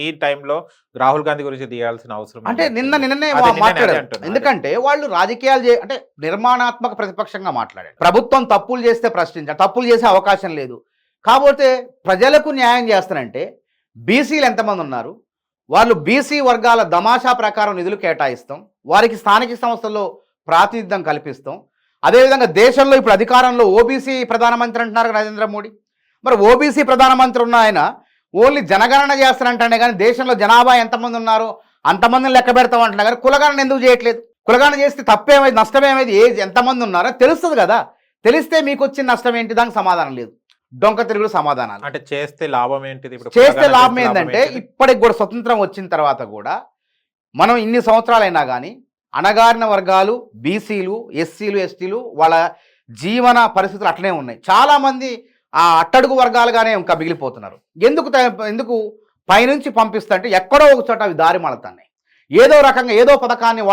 ఈ టైంలో రాహుల్ గాంధీ గురించి తీయాల్సిన అవసరం అంటే నిన్నే మాట్లాడారు. ఎందుకంటే వాళ్ళు రాజకీయాలు అంటే నిర్మాణాత్మక ప్రతిపక్షంగా మాట్లాడారు. ప్రభుత్వం తప్పులు చేస్తే ప్రశ్నించారు, తప్పులు చేసే అవకాశం లేదు. కాకపోతే ప్రజలకు న్యాయం చేస్తానంటే బీసీలు ఎంతమంది ఉన్నారు, వాళ్ళు బీసీ వర్గాల దమాషా ప్రకారం నిధులు కేటాయిస్తాం, వారికి స్థానిక సంస్థల్లో ప్రాతినిధ్యం కల్పిస్తాం. అదేవిధంగా దేశంలో ఇప్పుడు అధికారంలో ఓబీసీ ప్రధానమంత్రి అంటున్నారు నరేంద్ర మోడీ. మరి ఓబీసీ ప్రధానమంత్రి ఉన్న ఆయన ఓన్లీ జనగణన చేస్తారంటే కానీ దేశంలో జనాభా ఎంతమంది ఉన్నారో అంతమందిని లెక్క పెడతాం అంటున్నా కానీ కులగణన ఎందుకు చేయట్లేదు? కులగణన చేస్తే తప్పేమైంది, నష్టమేమైంది, ఎంతమంది ఉన్నారో తెలుస్తుంది కదా. తెలిస్తే మీకు వచ్చిన నష్టం ఏంటి? దానికి సమాధానం లేదు, డొంక తిరుగుడు సమాధానాలు. అంటే చేస్తే లాభం ఏంటిది? చేస్తే లాభం ఏంటంటే ఇప్పటికి కూడా స్వతంత్రం వచ్చిన తర్వాత కూడా మనం ఇన్ని సంవత్సరాలైనా కానీ అణగారిన వర్గాలు, బీసీలు, ఎస్సీలు, ఎస్టీలు వాళ్ళ జీవన పరిస్థితులు అట్లనే ఉన్నాయి. చాలామంది ఆ అట్టడుగు వర్గాలుగానే ఇంకా మిగిలిపోతున్నారు. ఎందుకు పైనుంచి పంపిస్తుంటే ఎక్కడో ఒక చోట అవి దారి మలుతున్నాయి. ఏదో రకంగా ఏదో పథకాన్ని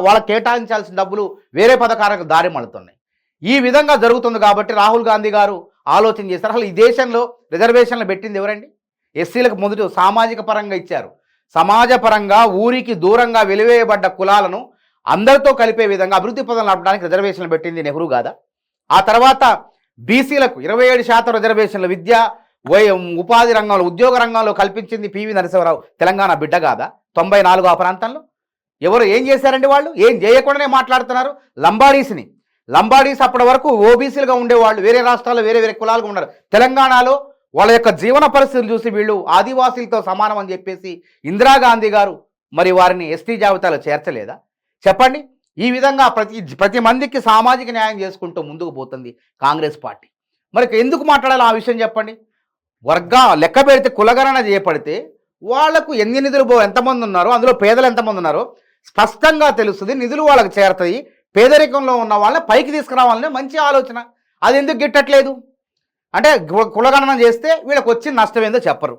వాళ్ళకి కేటాయించాల్సిన డబ్బులు వేరే పథకాలకు దారి మలుతున్నాయి. ఈ విధంగా జరుగుతుంది. కాబట్టి రాహుల్ గాంధీ గారు ఆలోచన చేస్తారు. అసలు ఈ దేశంలో రిజర్వేషన్లు పెట్టింది ఎవరండి? ఎస్సీలకు మొదటి సామాజిక పరంగా ఇచ్చారు. సమాజ పరంగా ఊరికి దూరంగా వెలివేయబడ్డ కులాలను అందరితో కలిపే విధంగా అభివృద్ధి పథకాలు నడపడానికి రిజర్వేషన్లు పెట్టింది నెహ్రూ కాదా? ఆ తర్వాత బీసీలకు 27% రిజర్వేషన్లు విద్య ఉపాధి రంగంలో ఉద్యోగ రంగంలో కల్పించింది పివి నరసింహారావు తెలంగాణ బిడ్డ కాదా? 94 ఆ ప్రాంతంలో ఎవరు ఏం చేశారండి? వాళ్ళు ఏం చేయకుండానే మాట్లాడుతున్నారు. లంబాడీస్ అప్పటి వరకు ఓబీసీలుగా ఉండేవాళ్ళు, వేరే రాష్ట్రాల్లో వేరే వేరే కులాలుగా ఉన్నారు. తెలంగాణలో వాళ్ళ యొక్క జీవన పరిస్థితులు చూసి వీళ్ళు ఆదివాసీలతో సమానం అని చెప్పేసి ఇందిరాగాంధీ గారు మరి వారిని ఎస్టీ జాబితాలో చేర్చలేదా? చెప్పండి. ఈ విధంగా ప్రతి మందికి సామాజిక న్యాయం చేసుకుంటూ ముందుకు పోతుంది కాంగ్రెస్ పార్టీ. మరి ఎందుకు మాట్లాడాలి ఆ విషయం చెప్పండి. లెక్క పెడితే కులగణన చేయబడితే వాళ్లకు ఎన్ని నిధులు ఎంతమంది ఉన్నారో, అందులో పేదలు ఎంతమంది ఉన్నారో స్పష్టంగా తెలుస్తుంది. నిధులు వాళ్ళకి చేరుతాయి. పేదరికంలో ఉన్న వాళ్ళని పైకి తీసుకురావాలనే మంచి ఆలోచన. అది ఎందుకు గిట్టట్లేదు అంటే కులగణన చేస్తే వీళ్ళకి వచ్చిన నష్టం ఏందో చెప్పరు,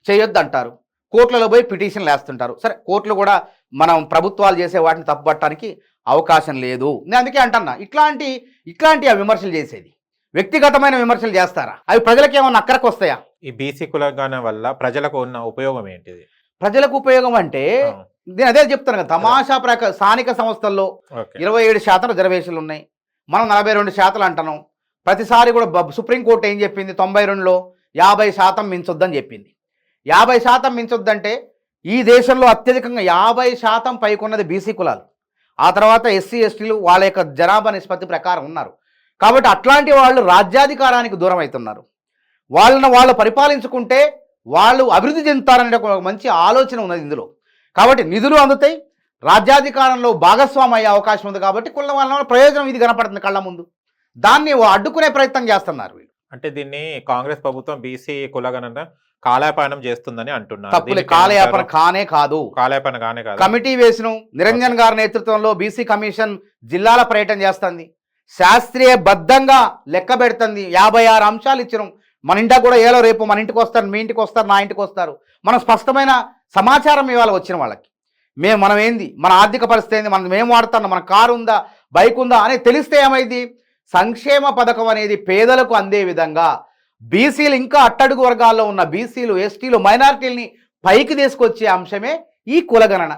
చేయొద్దు అంటారు, కోర్టులలో పోయి పిటిషన్లు వేస్తుంటారు. సరే, కోర్టులు కూడా మనం ప్రభుత్వాలు చేసే వాటిని తప్పుపట్టడానికి అవకాశం లేదు. నేను అందుకే అంటున్నా, ఇట్లాంటి విమర్శలు చేసేది వ్యక్తిగతమైన విమర్శలు చేస్తారా? అవి ప్రజలకు ఏమన్నా అక్కడికి వస్తాయా? ఈ బీసీ కులగణన వల్ల ప్రజలకు ఉన్న ఉపయోగం ఏంటిది? ప్రజలకు ఉపయోగం అంటే నేను అదే చెప్తాను కదా, తమాషా స్థానిక సంస్థల్లో 27% రిజర్వేషన్లు ఉన్నాయి, మనం 42% అంటున్నాం. ప్రతిసారి కూడా సుప్రీంకోర్టు ఏం చెప్పింది? 92లో 50% మించొద్దని చెప్పింది. 50% మించొద్దంటే ఈ దేశంలో అత్యధికంగా 50% పైకున్నది బీసీ కులాలు. ఆ తర్వాత ఎస్సీ ఎస్టీలు వాళ్ళ యొక్క జనాభా నిష్పత్తి ప్రకారం ఉన్నారు. కాబట్టి అట్లాంటి వాళ్ళు రాజ్యాధికారానికి దూరం అవుతున్నారు. వాళ్ళు పరిపాలించుకుంటే వాళ్ళు అభివృద్ధి చెందుతారనే ఒక మంచి ఆలోచన ఉన్నది ఇందులో. కాబట్టి నిధులు అందుతాయి, రాజ్యాధికారంలో భాగస్వామి అయ్యే అవకాశం ఉంది. కాబట్టి కుల వల్ల ప్రయోజనం ఇది కనపడుతుంది కళ్ళ ముందు. దాన్ని అడ్డుకునే ప్రయత్నం చేస్తున్నారు వీళ్ళు. అంటే దీన్ని కాంగ్రెస్ ప్రభుత్వం బీసీ కులగణన కాలయాపనం చేస్తుందని అంటున్నారు. తప్పులే, కాలయాపన కానే కాదు. కమిటీ వేసిన నిరంజన్ గారి నేతృత్వంలో బీసీ కమిషన్ జిల్లాల పర్యటన చేస్తుంది, శాస్త్రీయబద్ధంగా లెక్క పెడుతుంది. 56 అంశాలు ఇచ్చినాం. మన ఇంటికి కూడా ఏలో రేపు మన ఇంటికి వస్తారు, మీ ఇంటికి వస్తారు, నా ఇంటికి వస్తారు. మనం స్పష్టమైన సమాచారం ఇవాళ వచ్చిన వాళ్ళకి మనం ఏంది, మన ఆర్థిక పరిస్థితి ఏంది, మనం ఏం వాడుతున్నాం, మన కారు ఉందా, బైక్ ఉందా అని తెలిస్తే ఏమైంది? సంక్షేమ పథకం అనేది పేదలకు అందే విధంగా బీసీలు, ఇంకా అట్టడుగు వర్గాల్లో ఉన్న బీసీలు, ఎస్టీలు, మైనారిటీలని పైకి తీసుకొచ్చే అంశమే ఈ కులగణన.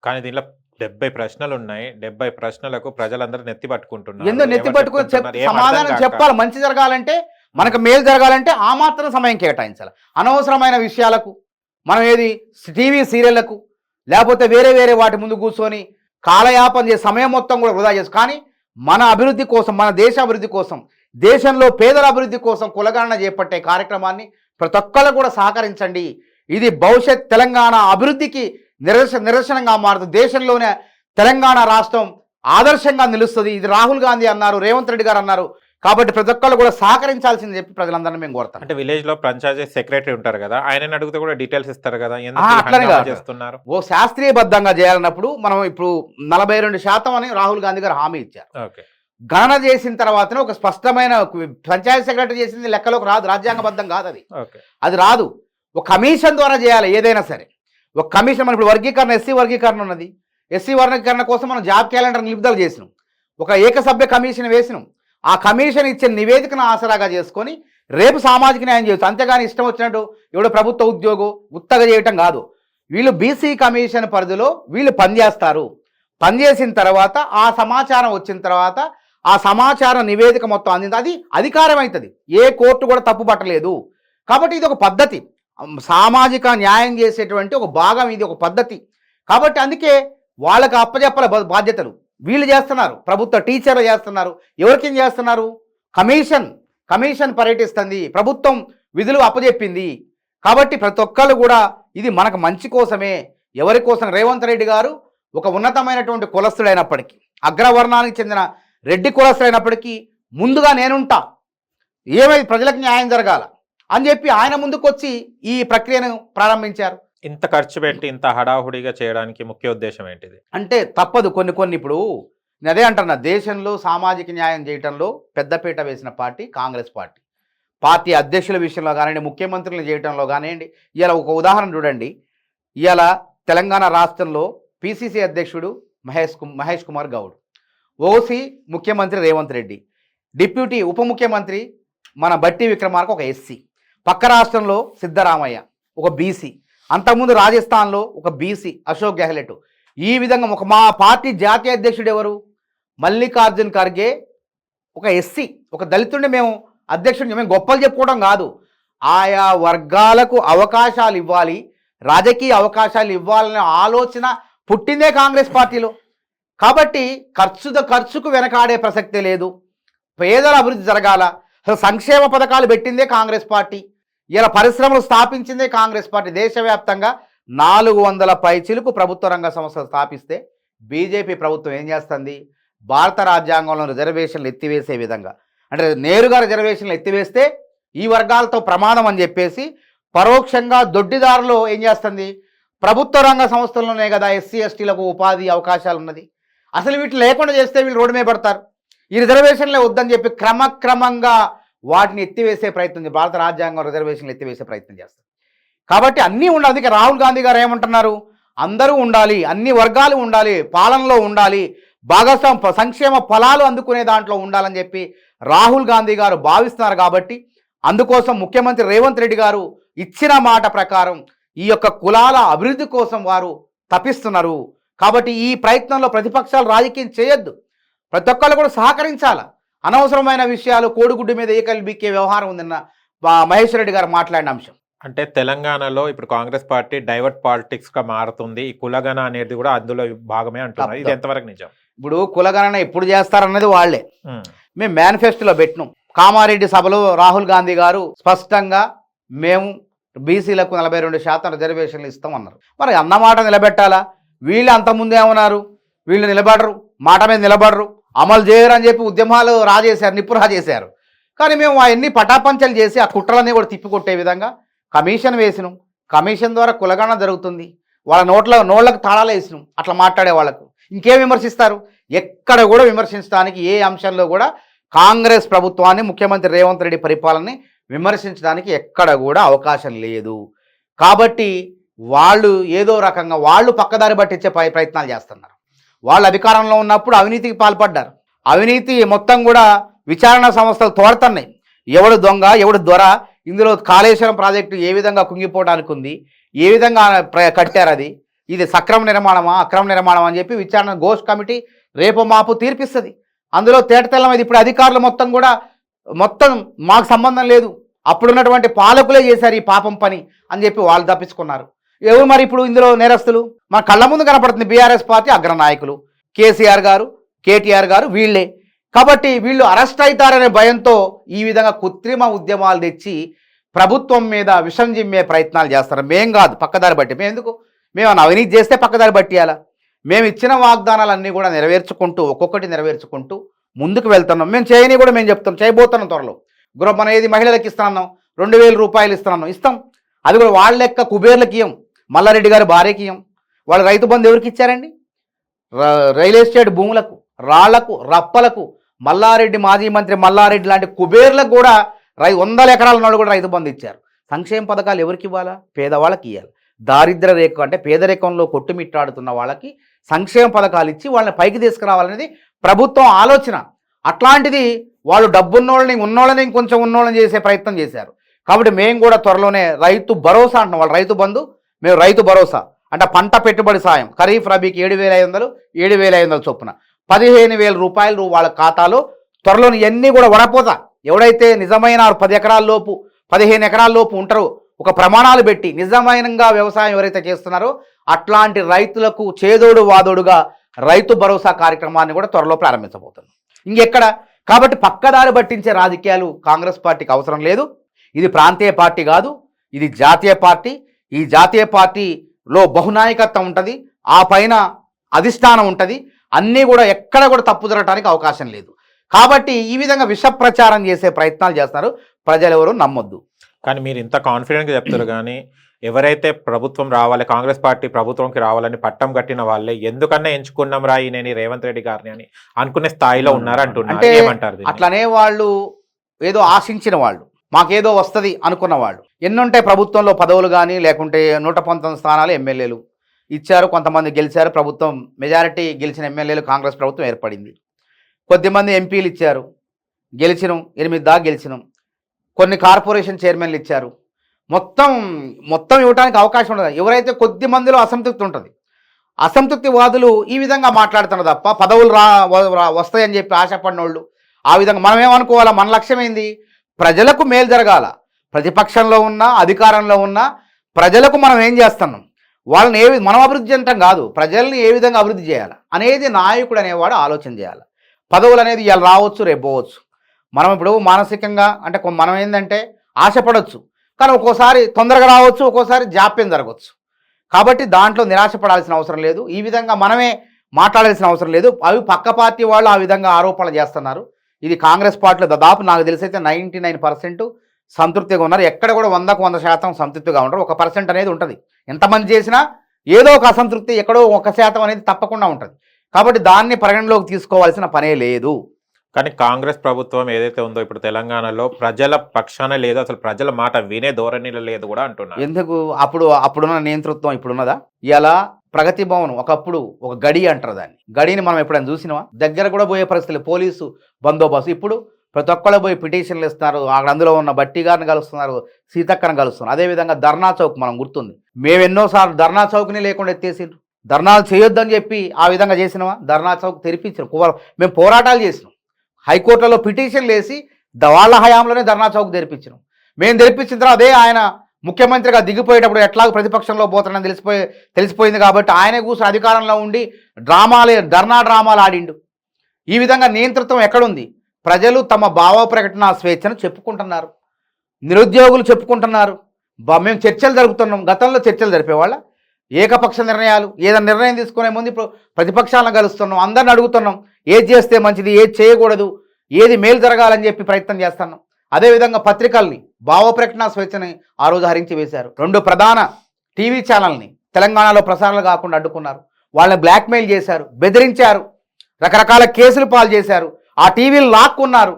కానీ దీనిలో 70 ప్రశ్నలు ఉన్నాయి. 70 ప్రశ్నలకు ప్రజలందరూ నెత్తి పట్టుకుంటున్నారు. ఎందుకు నెత్తి పట్టుకుని సమాధానం చెప్పాలి? మంచి జరగాలంటే, మనకు మేలు జరగాలంటే ఆ మాత్రం సమయం కేటాయించాలి. అనవసరమైన విషయాలకు మనం ఏది టీవీ సీరియళ్లకు లేకపోతే వేరే వాటి ముందు కూర్చొని కాలయాపన చేసే సమయం మొత్తం కూడా వృధా చేసు. కానీ మన అభివృద్ధి కోసం, మన దేశ అభివృద్ధి కోసం, దేశంలో పేదల అభివృద్ధి కోసం కులగణన చేపట్టే కార్యక్రమాన్ని ప్రతి ఒక్కరు కూడా సహకరించండి. ఇది భవిష్యత్ తెలంగాణ అభివృద్ధికి నిదర్శనంగా మారుతుంది. దేశంలోనే తెలంగాణ రాష్ట్రం ఆదర్శంగా నిలుస్తుంది. ఇది రాహుల్ గాంధీ అన్నారు, రేవంత్ రెడ్డి గారు అన్నారు. కాబట్టి ప్రతి ఒక్కరు కూడా సహకరించాల్సింది చెప్పి ప్రజలందరినీ మేము కోరుతాం. అంటే విలేజ్ లో పంచాయతీ సెక్రటరీ ఉంటారు కదా, ఆయన అడిగితే కూడా డీటెయిల్స్ ఇస్తారు కదా. అట్లనే చేస్తున్నారు. ఓ శాస్త్రీయబద్ధంగా చేయాలన్నప్పుడు మనం ఇప్పుడు 42% అని రాహుల్ గాంధీ గారు హామీ ఇచ్చారు. గణన చేసిన తర్వాతనే ఒక స్పష్టమైన పంచాయతీ సెక్రటరీ చేసింది లెక్కలోకి రాదు, రాజ్యాంగబద్ధం కాదు అది రాదు. ఒక కమిషన్ ద్వారా చేయాలి ఏదైనా సరే. ఒక కమిషన్, మనం ఇప్పుడు వర్గీకరణ, ఎస్సీ వర్గీకరణ ఉన్నది. ఎస్సీ వర్గీకరణ కోసం మనం జాబ్ క్యాలెండర్ నిలుపుదల చేసినాం, ఒక ఏకసభ్య కమిషన్ వేసినాం. ఆ కమిషన్ ఇచ్చే నివేదికను ఆసరాగా చేసుకొని రేపు సామాజిక న్యాయం చేయొచ్చు. అంతేగాని ఇష్టం వచ్చినట్టు ఎవడో ప్రభుత్వ ఉద్యోగం ఉత్తగా చేయటం కాదు. వీళ్ళు బీసీ కమిషన్ పరిధిలో వీళ్ళు పనిచేస్తారు. పనిచేసిన తర్వాత ఆ సమాచారం వచ్చిన తర్వాత ఆ సమాచార నివేదిక మొత్తం అందింది, అది అధికారం అవుతుంది. ఏ కోర్టు కూడా తప్పు పట్టలేదు. కాబట్టి ఇది ఒక పద్ధతి, సామాజిక న్యాయం చేసేటువంటి ఒక భాగం, ఇది ఒక పద్ధతి. కాబట్టి అందుకే వాళ్ళకి అప్పచెప్పాల బాధ్యతలు వీళ్ళు చేస్తున్నారు, ప్రభుత్వ టీచర్లు చేస్తున్నారు. ఎవరికి చేస్తున్నారు? కమిషన్ పర్యటిస్తుంది, ప్రభుత్వం విధులు అప్పచెప్పింది. కాబట్టి ప్రతి ఒక్కళ్ళు కూడా ఇది మనకు మంచి కోసమే. ఎవరి కోసం? రేవంత్ రెడ్డి గారు ఒక ఉన్నతమైనటువంటి కులస్తుడైనప్పటికీ, అగ్రవర్ణానికి చెందిన రెడ్డి కులస్తుడైనప్పటికీ ముందుగా నేనుంటా, ఏమైంది ప్రజలకు న్యాయం జరగాల అని చెప్పి ఆయన ముందుకు వచ్చి ఈ ప్రక్రియను ప్రారంభించారు. ఇంత ఖర్చు పెట్టి ఇంత హడాహుడిగా చేయడానికి ముఖ్య ఉద్దేశం ఏంటిది? అంటే తప్పదు కొన్ని ఇప్పుడు నేను అదే అంటున్నా, దేశంలో సామాజిక న్యాయం చేయడంలో పెద్దపీట వేసిన పార్టీ కాంగ్రెస్ పార్టీ. పార్టీ అధ్యక్షుల విషయంలో కానివ్వండి, ముఖ్యమంత్రులు చేయడంలో కానివ్వండి. ఇలా ఒక ఉదాహరణ చూడండి. ఇలా తెలంగాణ రాష్ట్రంలో పిసిసి అధ్యక్షుడు మహేష్ కుమార్ గౌడ్, ఓసీ ముఖ్యమంత్రి రేవంత్ రెడ్డి, డిప్యూటీ ఉప ముఖ్యమంత్రి మన బట్టి విక్రమార్క ఒక ఎస్సీ, పక్క రాష్ట్రంలో సిద్ధరామయ్య ఒక బీసీ, అంతకుముందు రాజస్థాన్లో ఒక బీసీ అశోక్ గెహ్లెట్. ఈ విధంగా మా పార్టీ జాతీయ అధ్యక్షుడు ఎవరు? మల్లికార్జున్ ఖర్గే, ఒక ఎస్సీ, ఒక దళితుడిని మేము అధ్యక్షుడిని, మేము గొప్పలు చెప్పుకోవడం కాదు, ఆయా వర్గాలకు అవకాశాలు ఇవ్వాలి, రాజకీయ అవకాశాలు ఇవ్వాలనే ఆలోచన పుట్టిందే కాంగ్రెస్ పార్టీలో. కాబట్టి ఖర్చుకు వెనకాడే ప్రసక్తే లేదు. పేదల అభివృద్ధి జరగాల, సంక్షేమ పథకాలు పెట్టిందే కాంగ్రెస్ పార్టీ. ఇలా పరిశ్రమలు స్థాపించిందే కాంగ్రెస్ పార్టీ. దేశవ్యాప్తంగా 400 పైచిలకు ప్రభుత్వ రంగ సంస్థలు స్థాపిస్తే బీజేపీ ప్రభుత్వం ఏం చేస్తుంది? భారత రాజ్యాంగంలో రిజర్వేషన్లు ఎత్తివేసే విధంగా, అంటే నేరుగా రిజర్వేషన్లు ఎత్తివేస్తే ఈ వర్గాలతో ప్రమాదం అని చెప్పేసి పరోక్షంగా దొడ్డిదారులు ఏం చేస్తుంది? ప్రభుత్వ రంగ సంస్థల్లోనే కదా ఎస్సీ ఎస్టీలకు ఉపాధి అవకాశాలు ఉన్నది. అసలు వీటిని లేకుండా చేస్తే వీళ్ళు రోడ్డు మీద పడతారు. ఈ రిజర్వేషన్లే వద్దని చెప్పి క్రమక్రమంగా వాటిని ఎత్తివేసే ప్రయత్నం, భారత రాజ్యాంగం రిజర్వేషన్లు ఎత్తివేసే ప్రయత్నం చేస్తారు. కాబట్టి అన్నీ ఉండాలి. అందుకే రాహుల్ గాంధీ గారు ఏమంటున్నారు? అందరూ ఉండాలి, అన్ని వర్గాలు ఉండాలి, పాలనలో ఉండాలి, సంక్షేమ ఫలాలు అందుకునే దాంట్లో ఉండాలని చెప్పి రాహుల్ గాంధీ గారు భావిస్తున్నారు. కాబట్టి అందుకోసం ముఖ్యమంత్రి రేవంత్ రెడ్డి గారు ఇచ్చిన మాట ప్రకారం ఈ యొక్క కులాల అభివృద్ధి కోసం వారు తపిస్తున్నారు. కాబట్టి ఈ ప్రయత్నంలో ప్రతిపక్షాలు రాజకీయం చేయొద్దు, ప్రతి ఒక్కళ్ళు కూడా సహకరించాలి. అనవసరమైన విషయాలు కోడిగుడ్డు మీద ఏకలు బిక్కే వ్యవహారం ఉందన్న మహేశ్వర్ రెడ్డి గారు మాట్లాడిన అంశం. అంటే తెలంగాణలో ఇప్పుడు కాంగ్రెస్ పార్టీ డైవర్ట్ పాలిటిక్స్ గా మారుతుంది, ఈ కులగణ అనేది కూడా అందులో భాగమే అంటున్నారు. ఇది ఎంతవరకు నిజం? ఇప్పుడు కులగణన ఎప్పుడు చేస్తారన్నది వాళ్ళే. మేము మేనిఫెస్టోలో పెట్టినాం. కామారెడ్డి సభలో రాహుల్ గాంధీ గారు స్పష్టంగా మేము బీసీలకు 42% రిజర్వేషన్లు ఇస్తాం అన్నారు. మరి అన్నమాట నిలబెట్టాలా? వీళ్ళు అంతకుముందు ఏమన్నారు? వీళ్ళు నిలబడరు, మాట మీద నిలబడరు, అమలు చేయరు అని చెప్పి ఉద్యమాలు రాజేశారు, నిప్పు రాజేశారు. కానీ మేము అవన్నీ పటాపంచలు చేసి ఆ కుట్రలన్నీ కూడా తిప్పికొట్టే విధంగా కమిషన్ వేసినాం. కమిషన్ ద్వారా కులగణన జరుగుతుంది. వాళ్ళ నోళ్ళకు తాళాలు వేసినాం. అట్లా మాట్లాడే వాళ్ళకు ఇంకేం విమర్శిస్తారు? ఎక్కడ కూడా విమర్శించడానికి, ఏ అంశంలో కూడా కాంగ్రెస్ ప్రభుత్వాన్ని, ముఖ్యమంత్రి రేవంత్ రెడ్డి పరిపాలనని విమర్శించడానికి ఎక్కడ కూడా అవకాశం లేదు. కాబట్టి వాళ్ళు ఏదో రకంగా వాళ్ళు పక్కదారి పట్టించే ప్రయత్నాలు చేస్తున్నారు. వాళ్ళు అధికారంలో ఉన్నప్పుడు అవినీతికి పాల్పడ్డారు. అవినీతి మొత్తం కూడా విచారణ సంస్థలు తోడుతున్నాయి. ఎవడు దొంగ, ఎవడు దొర, ఇందులో కాళేశ్వరం ప్రాజెక్టు ఏ విధంగా కుంగిపోవడానికి ఉంది, ఏ విధంగా కట్టారు, అది ఇది సక్రమ నిర్మాణమా అక్రమ నిర్మాణమా అని చెప్పి విచారణ ఘోష్ కమిటీ రేపు మాపు తీర్పిస్తుంది. అందులో తేటతెల్లమైంది. ఇప్పుడు అధికారులు మొత్తం మాకు సంబంధం లేదు, అప్పుడున్నటువంటి పాలకులే చేశారు ఈ పాపం పని అని చెప్పి వాళ్ళు తప్పించుకున్నారు. ఎవరు మరి ఇప్పుడు ఇందులో నేరస్తులు? మన కళ్ళ ముందు కనపడుతుంది. బీఆర్ఎస్ పార్టీ అగ్రనాయకులు కేసీఆర్ గారు, కేటీఆర్ గారు, వీళ్ళే. కాబట్టి వీళ్ళు అరెస్ట్ అవుతారనే భయంతో ఈ విధంగా కృత్రిమ ఉద్యమాలు తెచ్చి ప్రభుత్వం మీద విషం జిమ్మే ప్రయత్నాలు చేస్తారు. మేం కాదు, పక్కదారి బట్టి. మేము ఎందుకు? మేము అవినీతి చేస్తే పక్కదారి బట్టియాలా? మేము ఇచ్చిన వాగ్దానాలన్నీ కూడా నెరవేర్చుకుంటూ, ఒక్కొక్కటి నెరవేర్చుకుంటూ ముందుకు వెళ్తున్నాం. మేము చేయని కూడా మేము చెప్తాం, చేయబోతున్నాం త్వరలో. మన ఏది మహిళలకు ఇస్తున్నాం, 2000 రూపాయలు ఇస్తాం. అది కూడా వాళ్ళ లెక్క కుబేర్లకి ఇయ్యం, మల్లారెడ్డి గారి భార్యకి ఇయ్యం. వాళ్ళు రైతు బంధు ఎవరికి ఇచ్చారండి? రియల్ ఎస్టేట్ భూములకు, రాళ్లకు, రప్పలకు, మల్లారెడ్డి, మాజీ మంత్రి మల్లారెడ్డి లాంటి కుబేర్లకు కూడా 100 ఎకరాల నాడు కూడా రైతు బంధు ఇచ్చారు. సంక్షేమ పథకాలు ఎవరికి ఇవ్వాలా? పేదవాళ్ళకి ఇవ్వాలి. దారిద్ర్య రేఖ అంటే పేదరికంలో కొట్టుమిట్టాడుతున్న వాళ్ళకి సంక్షేమ పథకాలు ఇచ్చి వాళ్ళని పైకి తీసుకురావాలనేది ప్రభుత్వం ఆలోచన. అట్లాంటిది వాళ్ళు డబ్బున్నోళ్ళని, ఉన్నోళ్ళని, ఇంకొంచెం ఉన్నోళ్ళని చేసే ప్రయత్నం చేశారు. కాబట్టి మేము కూడా త్వరలోనే రైతు భరోసా అంటున్నాం. వాళ్ళు రైతు బంధు, మేము రైతు భరోసా అంటే పంట పెట్టుబడి సాయం. ఖరీఫ్ రబీకి 7,500, 7,500 చొప్పున 15,000 రూపాయలు వాళ్ళ ఖాతాలో త్వరలోని ఇవన్నీ కూడా వడపోతా. ఎవడైతే నిజమైన 10 ఎకరాల లోపు, 15 ఎకరాల లోపు ఉంటారో ఒక ప్రమాణాలు పెట్టి నిజమైనగా వ్యవసాయం ఎవరైతే చేస్తున్నారో అట్లాంటి రైతులకు చేదోడు వాదోడుగా రైతు భరోసా కార్యక్రమాన్ని కూడా త్వరలో ప్రారంభించబోతున్నాం. ఇంకెక్కడ? కాబట్టి పక్కదారి పట్టించే రాజకీయాలు కాంగ్రెస్ పార్టీకి అవసరం లేదు. ఇది ప్రాంతీయ పార్టీ కాదు, ఇది జాతీయ పార్టీ. ఈ జాతీయ పార్టీలో బహునాయకత్వం ఉంటుంది, ఆ పైన అధిష్టానం ఉంటుంది. అన్నీ కూడా ఎక్కడ కూడా తప్పు జరగడానికి అవకాశం లేదు. కాబట్టి ఈ విధంగా విష ప్రచారం చేసే ప్రయత్నాలు చేస్తున్నారు. ప్రజలు ఎవరు నమ్మొద్దు. కానీ మీరు ఇంత కాన్ఫిడెంట్గా చెప్తారు, కానీ ఎవరైతే ప్రభుత్వం రావాలి, కాంగ్రెస్ పార్టీ ప్రభుత్వంకి రావాలని పట్టం కట్టిన వాళ్ళే ఎందుకన్నా ఎంచుకున్నాం రా ఈయనని, రేవంత్ రెడ్డి గారిని అని అనుకునే స్థాయిలో ఉన్నారంటున్నారు. ఏమంటారు? అట్లనే వాళ్ళు ఏదో ఆశించిన వాళ్ళు, మాకేదో వస్తుంది అనుకున్న వాళ్ళు ఎన్నుంటాయి ప్రభుత్వంలో పదవులు కానీ, లేకుంటే 119 స్థానాలు ఎమ్మెల్యేలు ఇచ్చారు. కొంతమంది గెలిచారు. ప్రభుత్వం మెజారిటీ గెలిచిన ఎమ్మెల్యేలు కాంగ్రెస్ ప్రభుత్వం ఏర్పడింది. కొద్దిమంది ఎంపీలు ఇచ్చారు, గెలిచినాం. 8 దాకా గెలిచినాం. కొన్ని కార్పొరేషన్ చైర్మన్లు ఇచ్చారు. మొత్తం ఇవ్వడానికి అవకాశం ఉండదు. ఎవరైతే కొద్ది మందిలో అసంతృప్తి ఉంటుంది, అసంతృప్తివాదులు ఈ విధంగా మాట్లాడుతున్నారు తప్ప పదవులు వస్తాయని చెప్పి ఆశపడినోళ్ళు ఆ విధంగా మనం ఏమనుకోవాలా? మన లక్ష్యం ఏంది? ప్రజలకు మేలు జరగాల. ప్రతిపక్షంలో ఉన్నా అధికారంలో ఉన్నా ప్రజలకు మనం ఏం చేస్తున్నాం, వాళ్ళని మనం అభివృద్ధి చేయటం కాదు, ప్రజల్ని ఏ విధంగా అభివృద్ధి చేయాలి అనేది నాయకుడు అనేవాడు ఆలోచన చేయాలి. పదవులు అనేది ఇలా రావచ్చు, రేపు పోవచ్చు. మనం ఇప్పుడు మానసికంగా అంటే మనం ఏంటంటే ఆశపడవచ్చు, కానీ ఒక్కోసారి తొందరగా రావచ్చు, ఒక్కోసారి జాప్యం జరగవచ్చు. కాబట్టి దాంట్లో నిరాశపడాల్సిన అవసరం లేదు. ఈ విధంగా మనమే మాట్లాడాల్సిన అవసరం లేదు. అవి పక్క పార్టీ వాళ్ళు ఆ విధంగా ఆరోపణలు చేస్తున్నారు. ఇది కాంగ్రెస్ పార్టీలో దాదాపు నాకు తెలిసి అయితే 99% సంతృప్తిగా ఉన్నారు. ఎక్కడ కూడా 100కు 100% సంతృప్తిగా ఉంటారు. 1% అనేది ఉంటుంది. ఎంతమంది చేసినా ఏదో ఒక అసంతృప్తి ఎక్కడో 1% అనేది తప్పకుండా ఉంటుంది. కాబట్టి దాన్ని పరిగణలోకి తీసుకోవాల్సిన పనే లేదు. కానీ కాంగ్రెస్ ప్రభుత్వం ఏదైతే ఉందో ఇప్పుడు తెలంగాణలో ప్రజల పక్షాన లేదు, అసలు ప్రజల మాట వినే ధోరణిలో లేదు కూడా అంటున్నారు. ఎందుకు? అప్పుడున్న నియంతృత్వం ఇప్పుడున్నదా? ఇలా ప్రగతి భవన్ ఒకప్పుడు ఒక గడి అంటారు దాన్ని. గడిని మనం ఎప్పుడైనా చూసినావా? దగ్గర కూడా పోయే పరిస్థితులు, పోలీసు బందోబస్తు. ఇప్పుడు ప్రతి ఒక్కళ్ళు పోయి పిటిషన్లు ఇస్తున్నారు. అక్కడ అందులో ఉన్న బట్టి గారిని కలుస్తున్నారు, సీతక్కను కలుస్తున్నారు. అదేవిధంగా ధర్నా చౌక్ మనం గుర్తుంది. మేము ఎన్నోసార్లు ధర్నా చౌక్ని లేకుండా ఎత్తేసిండ్రు. ధర్నాలు చేయొద్దని చెప్పి ఆ విధంగా చేసినావా? ధర్నా చౌక్ తెరిపించారు. మేము పోరాటాలు చేసినాం, హైకోర్టులో పిటిషన్లు వేసి వాళ్ళ హయాంలోనే ధర్నా చౌక్ తెరిపించినాం. మేము తెరిపించిన తర్వాత అదే ఆయన ముఖ్యమంత్రిగా దిగిపోయేటప్పుడు ఎట్లాగో ప్రతిపక్షంలో పోతాడని తెలిసిపోయింది కాబట్టి ఆయనే కూర్చొని అధికారంలో ఉండి ధర్నా డ్రామాలు ఆడిండు. ఈ విధంగా నియంతృత్వం ఎక్కడుంది? ప్రజలు తమ భావ ప్రకటన స్వేచ్ఛను చెప్పుకుంటున్నారు, నిరుద్యోగులు చెప్పుకుంటున్నారు. మేము చర్చలు జరుపుతున్నాం. గతంలో చర్చలు జరిపేవాళ్ళ ఏకపక్ష నిర్ణయాలు, ఏదైనా నిర్ణయం తీసుకునే ముందు ఇప్పుడు ప్రతిపక్షాలను కలుస్తున్నాం, అందరిని అడుగుతున్నాం ఏది చేస్తే మంచిది, ఏది చేయకూడదు, ఏది మేలు జరగాలని చెప్పి ప్రయత్నం చేస్తున్నాం. అదేవిధంగా పత్రికల్ని భావ ప్రకటన స్వేచ్ఛని ఆ రోజు హరించి వేశారు. 2 ప్రధాన టీవీ ఛానల్ని తెలంగాణలో ప్రసారాలు కాకుండా అడ్డుకున్నారు. వాళ్ళని బ్లాక్మెయిల్ చేశారు, బెదిరించారు, రకరకాల కేసులు పాలు చేశారు. ఆ టీవీలు లాక్కున్నారు,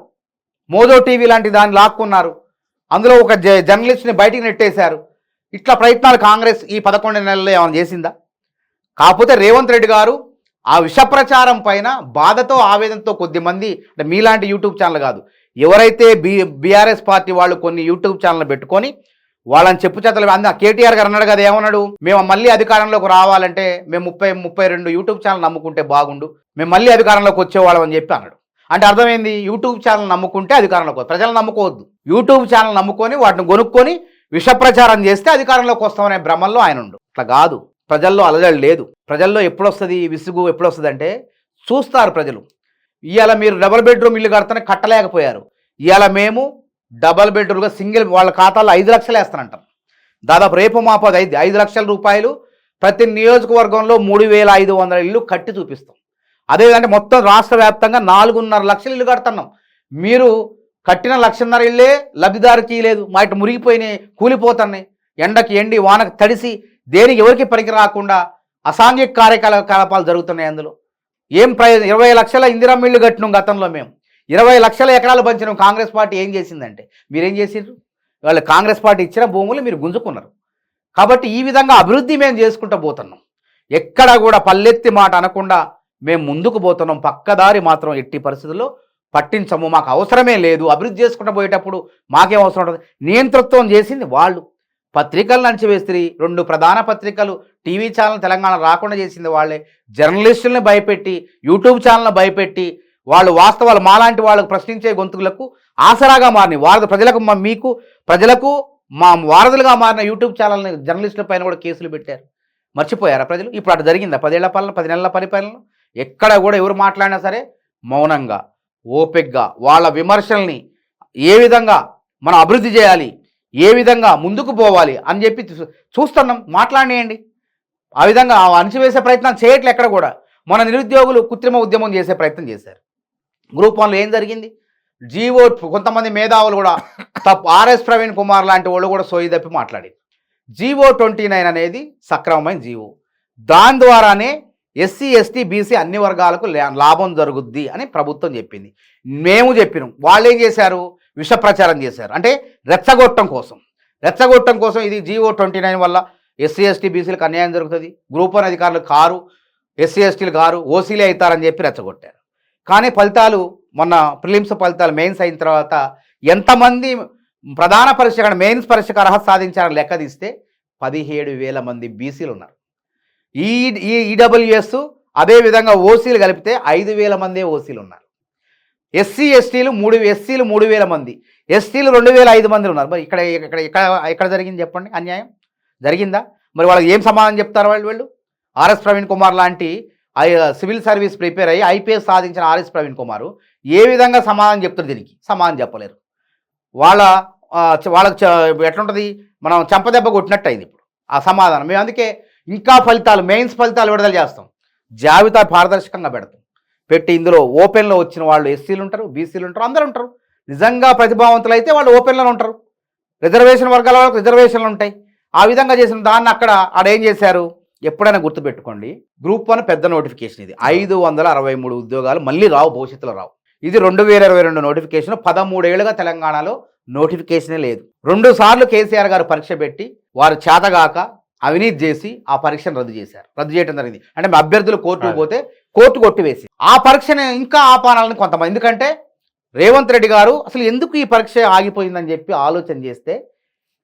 మోదో టీవీ లాంటి దాన్ని లాక్కున్నారు. అందులో ఒక జర్నలిస్ట్ని బయటికి నెట్టేశారు. ఇట్లా ప్రయత్నాలు కాంగ్రెస్ ఈ 11 నెలల్లో ఏమైనా చేసిందా? కాకపోతే రేవంత్ రెడ్డి గారు ఆ విష ప్రచారం పైన బాధతో ఆవేదనతో కొద్దిమంది, అంటే మీలాంటి యూట్యూబ్ ఛానల్ కాదు, ఎవరైతే బీఆర్ఎస్ పార్టీ వాళ్ళు కొన్ని యూట్యూబ్ ఛానల్ పెట్టుకొని వాళ్ళని చెప్పు చేతలు కేటీఆర్ గారు అన్నాడు కదా, ఏమన్నాడు? మేము మళ్ళీ అధికారంలోకి రావాలంటే మేము 32 యూట్యూబ్ ఛానల్ నమ్ముకుంటే బాగుండు, మేము మళ్ళీ అధికారంలోకి వచ్చేవాళ్ళం అని చెప్పి అన్నాడు. అంటే అర్థమైంది, యూట్యూబ్ ఛానల్ నమ్ముకుంటే అధికారంలోకి, ప్రజలు నమ్ముకోవద్దు. యూట్యూబ్ ఛానల్ నమ్ముకొని వాటిని కొనుక్కొని విష ప్రచారం చేస్తే అధికారంలోకి వస్తామనే భ్రమంలో ఆయన ఉండు. అట్లా కాదు. ప్రజల్లో అలజడి లేదు. ప్రజల్లో ఎప్పుడు వస్తుంది విసుగు? ఎప్పుడు వస్తుంది అంటే చూస్తారు ప్రజలు. ఇవాళ మీరు డబుల్ బెడ్రూమ్ ఇల్లు కడతానే కట్టలేకపోయారు. ఇవాళ మేము డబల్ బెడ్రూమ్గా సింగిల్ వాళ్ళ ఖాతాలో 5 లక్షలు వేస్తానంటాం. దాదాపు రేపు మాపు 5 లక్షల రూపాయలు ప్రతి నియోజకవర్గంలో 3,500 ఇల్లు కట్టి చూపిస్తాం. అదేవిధంగా మొత్తం రాష్ట్ర వ్యాప్తంగా 4.5 లక్షల ఇల్లు కడుతున్నాం. మీరు కట్టిన 1,50,000 ఇళ్ళే లబ్ధిదారికి లేదు. మా ఇటు మురిగిపోయినాయి, కూలిపోతున్నాయి, ఎండకి ఎండి వానకు తడిసి దేనికి ఎవరికి పనికి రాకుండా అసాంఘిక కార్యకలాపాలు జరుగుతున్నాయి. అందులో ఏం ప్రయోజనం? 20 లక్షల ఇందిరమ్మ ఇళ్ళు కట్టినాం గతంలో. మేము 20 లక్షల ఎకరాలు పంచినాం. కాంగ్రెస్ పార్టీ ఏం చేసిందంటే, మీరేం చేసిండ్రు? వాళ్ళు కాంగ్రెస్ పార్టీ ఇచ్చిన భూములు మీరు గుంజుకున్నారు. కాబట్టి ఈ విధంగా అభివృద్ధి మేము చేసుకుంటూ పోతున్నాం. ఎక్కడ కూడా పల్లెత్తి మాట అనకుండా మేము ముందుకు పోతున్నాం. పక్కదారి మాత్రం ఎట్టి పరిస్థితుల్లో పట్టించము, మాకు అవసరమే లేదు. అభివృద్ధి చేసుకుంటూ పోయేటప్పుడు మాకేం అవసరం ఉంటుంది? నియంతృత్వం చేసింది వాళ్ళు. పత్రికలను అణచివేస్త్రీ, 2 ప్రధాన పత్రికలు, టీవీ ఛానల్ తెలంగాణ రాకుండా చేసింది వాళ్ళే. జర్నలిస్టులని భయపెట్టి, యూట్యూబ్ ఛానల్ని భయపెట్టి, వాళ్ళు వాస్తవాలు మాలాంటి వాళ్ళకు ప్రశ్నించే గొంతుకులకు ఆసరాగా మారిన ప్రజలకు మా వారధులుగా మారిన యూట్యూబ్ ఛానల్ని జర్నలిస్టుల పైన కూడా కేసులు పెట్టారు. మర్చిపోయారా ప్రజలు? ఇప్పుడు అటు జరిగిందా? 10 ఏళ్ల పాలన, 10 నెలల పరిపాలన ఎక్కడ కూడా ఎవరు మాట్లాడినా సరే మౌనంగా, ఓపికగా వాళ్ళ విమర్శల్ని ఏ విధంగా మనం అభివృద్ధి చేయాలి, ఏ విధంగా ముందుకు పోవాలి అని చెప్పి చూస్తున్నాం. మాట్లాడేయండి. ఆ విధంగా అణచివేసే ప్రయత్నం చేయట్లే ఎక్కడ కూడా. మన నిరుద్యోగులు కృత్రిమ ఉద్యమం చేసే ప్రయత్నం చేశారు. గ్రూప్ 1లో ఏం జరిగింది? జీవో కొంతమంది మేధావులు కూడా తప్పు, ఆర్ఎస్ ప్రవీణ్ కుమార్ లాంటి వాళ్ళు కూడా సోయి తప్పి మాట్లాడింది. జీవో 29 అనేది సక్రమమైన జీవో. దాని ద్వారానే ఎస్సీ, ఎస్టీ, బీసీ అన్ని వర్గాలకు లాభం జరుగుద్ది అని ప్రభుత్వం చెప్పింది. మేము చెప్పినాం. వాళ్ళు ఏం చేశారు? విష ప్రచారం చేశారు. అంటే రెచ్చగొట్టం కోసం ఇది జీవో 29 వల్ల ఎస్సీ, ఎస్టీ, బీసీలకు అన్యాయం జరుగుతుంది, గ్రూప్ 1 అధికారులు కారు, ఎస్సీ, ఎస్టీలు కారు, ఓసీలే అవుతారని చెప్పి రెచ్చగొట్టారు. కానీ ఫలితాలు మొన్న ప్రిలిమ్స్ ఫలితాలు మెయిన్స్ అయిన తర్వాత ఎంతమంది ప్రధాన పరీక్ష మెయిన్స్ పరీక్షకు అర్హత సాధించారని లెక్క తీస్తే 17,000 మంది బీసీలు ఉన్నారు. ఈ ఈడబ్ల్యూఎస్ అదేవిధంగా ఓసీలు కలిపితే 5,000 మందే ఓసీలు ఉన్నారు. ఎస్సీలు 3,000 మంది, ఎస్టీలు 2,005 మంది ఉన్నారు. మరి ఇక్కడ జరిగింది చెప్పండి, అన్యాయం జరిగిందా? మరి వాళ్ళకి ఏం సమాధానం చెప్తారు వాళ్ళు? ఆర్ఎస్ ప్రవీణ్ కుమార్ లాంటి సివిల్ సర్వీస్ ప్రిపేర్ అయ్యి ఐపీఎస్ సాధించిన ఆర్ఎస్ ప్రవీణ్ కుమార్ ఏ విధంగా సమాధానం చెప్తారు? దీనికి సమాధానం చెప్పలేరు. వాళ్ళకి ఎట్లుంటుంది, మనం చెంపదెబ్బ కొట్టినట్టు అయింది ఇప్పుడు ఆ సమాధానం. మేము అందుకే ఇంకా మెయిన్స్ ఫలితాలు విడుదల చేస్తాం, జాబితా పారదర్శకంగా పెడతాం, పెట్టి ఇందులో ఓపెన్లో వచ్చిన వాళ్ళు ఎస్సీలు ఉంటారు, బీసీలు ఉంటారు, అందరూ ఉంటారు. నిజంగా ప్రతిభావంతులు అయితే వాళ్ళు ఓపెన్లో ఉంటారు, రిజర్వేషన్ వర్గాల వాళ్ళకి రిజర్వేషన్లు ఉంటాయి. ఆ విధంగా చేసిన దాన్ని ఆడేం చేశారు? ఎప్పుడైనా గుర్తుపెట్టుకోండి, గ్రూప్ 1 పెద్ద నోటిఫికేషన్ ఇది. 563 ఉద్యోగాలు మళ్ళీ రావు, భవిష్యత్తులో రావు. ఇది 2022 నోటిఫికేషన్. 13 ఏళ్ళుగా తెలంగాణలో నోటిఫికేషనే లేదు. 2 సార్లు కేసీఆర్ గారు పరీక్ష పెట్టి వారు చేతగాక అవినీతి చేసి ఆ పరీక్షను రద్దు చేశారు. రద్దు చేయడం జరిగింది. అంటే మీ అభ్యర్థులు కోర్టుకు పోతే కోర్టు కొట్టివేసి ఆ పరీక్షను ఇంకా ఆపాలని కొంతమంది. ఎందుకంటే రేవంత్ రెడ్డి గారు అసలు ఎందుకు ఈ పరీక్ష ఆగిపోయిందని చెప్పి ఆలోచన చేస్తే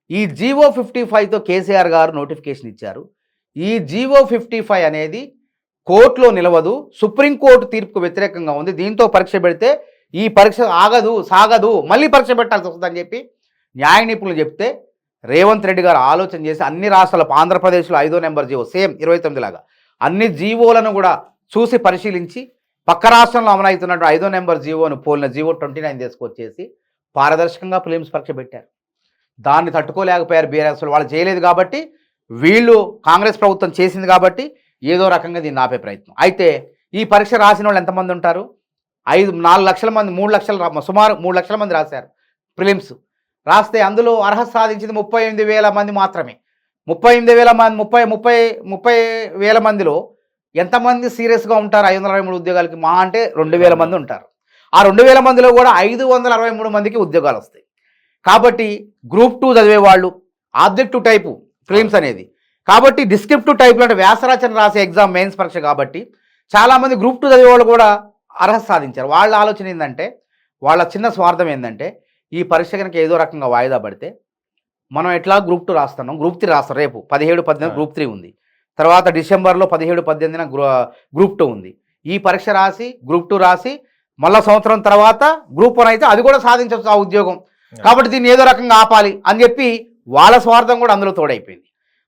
ఈ జీవో 55తో కేసీఆర్ గారు నోటిఫికేషన్ ఇచ్చారు. ఈ జీవో 55 అనేది కోర్టులో నిలవదు, సుప్రీంకోర్టు తీర్పుకు వ్యతిరేకంగా ఉంది. దీంతో పరీక్ష పెడితే ఈ పరీక్ష సాగదు, మళ్ళీ పరీక్ష పెట్టాల్సి వస్తుందని చెప్పి న్యాయ నిపుణులు చెప్తే రేవంత్ రెడ్డి గారు ఆలోచన చేసి అన్ని రాష్ట్రాలకు, ఆంధ్రప్రదేశ్లో 5వ నెంబర్ జీవో సేమ్ 29 లాగా అన్ని జీవోలను కూడా చూసి పరిశీలించి పక్క రాష్ట్రంలో అమలవుతున్నట్టు 5వ నెంబర్ జీవోను పోలిన జీవో 29 తీసుకొచ్చేసి పారదర్శకంగా ప్రిలిమ్స్ పరీక్ష పెట్టారు. దాన్ని తట్టుకోలేకపోయారు బీఆర్ఎస్ వాళ్ళు చేయలేదు కాబట్టి, వీళ్ళు కాంగ్రెస్ ప్రభుత్వం చేసింది కాబట్టి ఏదో రకంగా దీన్ని ఆపే ప్రయత్నం. అయితే ఈ పరీక్ష రాసిన వాళ్ళు ఎంతమంది ఉంటారు? 4 లక్షల మంది, 3 లక్షల, సుమారు 3 లక్షల మంది రాశారు ప్రిలిమ్స్. రాస్తే అందులో అర్హత సాధించింది 38,000 మంది మాత్రమే. 38,000 మంది, 30,000 మందిలో ఎంతమంది సీరియస్గా ఉంటారు? 523 ఉద్యోగాలకి మా అంటే 2,000 మంది ఉంటారు. ఆ 2,000 మందిలో కూడా 563 మందికి ఉద్యోగాలు వస్తాయి. కాబట్టి గ్రూప్ 2 చదివేవాళ్ళు, ఆబ్జెక్టివ్ టైపు ప్రిలిమ్స్ అనేది, కాబట్టి డిస్క్రిప్టివ్ టైప్లో అంటే వ్యాసరచన రాసే ఎగ్జామ్ మెయిన్స్ పరీక్ష కాబట్టి చాలామంది గ్రూప్ 2 చదివేవాళ్ళు కూడా అర్హత సాధించారు. వాళ్ళ ఆలోచన ఏంటంటే, వాళ్ళ చిన్న స్వార్థం ఏంటంటే, ఈ పరీక్ష కనుక ఏదో రకంగా వాయిదా పడితే మనం ఎట్లా గ్రూప్ 2 రాస్తున్నాం, గ్రూప్ 3 రాస్తాం. రేపు 17-18 గ్రూప్ 3 ఉంది, తర్వాత డిసెంబర్లో 17-18 గ్రూప్ 2 ఉంది. ఈ పరీక్ష రాసి గ్రూప్ 2 రాసి మళ్ళీ సంవత్సరం తర్వాత గ్రూప్ 1 అయితే అది కూడా సాధించవచ్చు ఆ ఉద్యోగం. కాబట్టి దీన్ని ఏదో రకంగా ఆపాలి అని చెప్పి వాళ్ళ స్వార్థం కూడా అందులో తోడైపోయింది.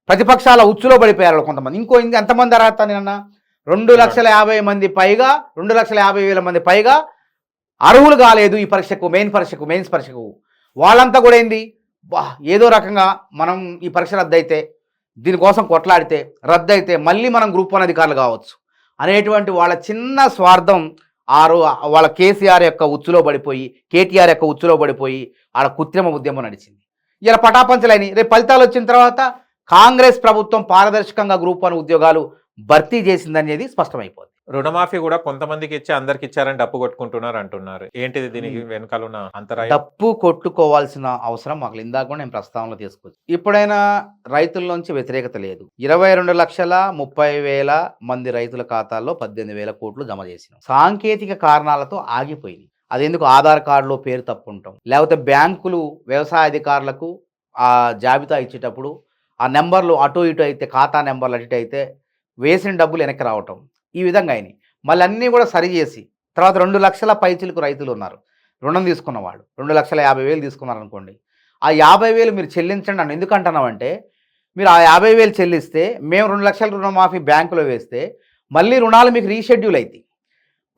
ప్రతిపక్షాల ఉచ్చులో పడిపోయారు కొంతమంది. ఎంతమంది అర్హత నిన్న 2,50,000 మంది పైగా, 2,50,000 మంది పైగా అర్హులు కాలేదు ఈ పరీక్షకు, మెయిన్స్ పరీక్షకు. వాళ్ళంతా కూడా ఏంది, ఏదో రకంగా మనం ఈ పరీక్ష రద్దయితే, దీనికోసం కొట్లాడితే, రద్దయితే మళ్ళీ మనం గ్రూప్ 1 అధికారులు కావచ్చు అనేటువంటి వాళ్ళ చిన్న స్వార్థం వాళ్ళ కేసీఆర్ యొక్క ఉచ్చులో పడిపోయి, కేటీఆర్ యొక్క ఉచ్చులో పడిపోయి ఆడ కృత్రిమ ఉద్యమం నడిచింది. ఇలా పటాపంచలైన రేపు ఫలితాలు వచ్చిన తర్వాత కాంగ్రెస్ ప్రభుత్వం పారదర్శకంగా గ్రూప్ 1 ఉద్యోగాలు భర్తీ చేసిందనేది స్పష్టమైపోతుంది. రుణమాఫీ కూడా కొంతమందికి ఇచ్చి అందరికి ఇచ్చారని డప్పు కొట్టుకుంటున్నారు అంటున్నారు. ఏంటిది దీనికి వెనకాల ఉన్న అంతరాయం? డప్పు కొట్టుకోవాల్సిన అవసరం మాకు ఇందాక కూడా నేను ప్రస్తావనలో తీసుకొచ్చి, ఇప్పుడైనా రైతుల్లోంచి వ్యతిరేకత లేదు. 22,30,000 మంది రైతుల ఖాతాల్లో 18,000 కోట్లు జమ చేసినాం. సాంకేతిక కారణాలతో ఆగిపోయింది. అదెందుకు? ఆధార్ కార్డులో పేరు తప్పు ఉంటాం, లేకపోతే బ్యాంకులు వ్యవసాయ అధికారులకు ఆ జాబితా ఇచ్చేటప్పుడు ఆ నెంబర్లు అటు ఇటు అయితే, ఖాతా నెంబర్లు అటు ఇటు అయితే వేసిన డబ్బులు వెనక్కి రావటం, ఈ విధంగా అయినాయి. మళ్ళీ అన్నీ కూడా సరిచేసి తర్వాత 2 లక్షల పైచిలకు రైతులు ఉన్నారు, రుణం తీసుకున్న వాళ్ళు 2,50,000 తీసుకున్నారు అనుకోండి. ఆ 50,000 మీరు చెల్లించండి అని ఎందుకు అంటున్నామంటే, మీరు ఆ 50,000 చెల్లిస్తే మేము 2 లక్షల రుణమాఫీ బ్యాంకులో వేస్తే మళ్ళీ రుణాలు మీకు రీషెడ్యూల్ అవుతాయి.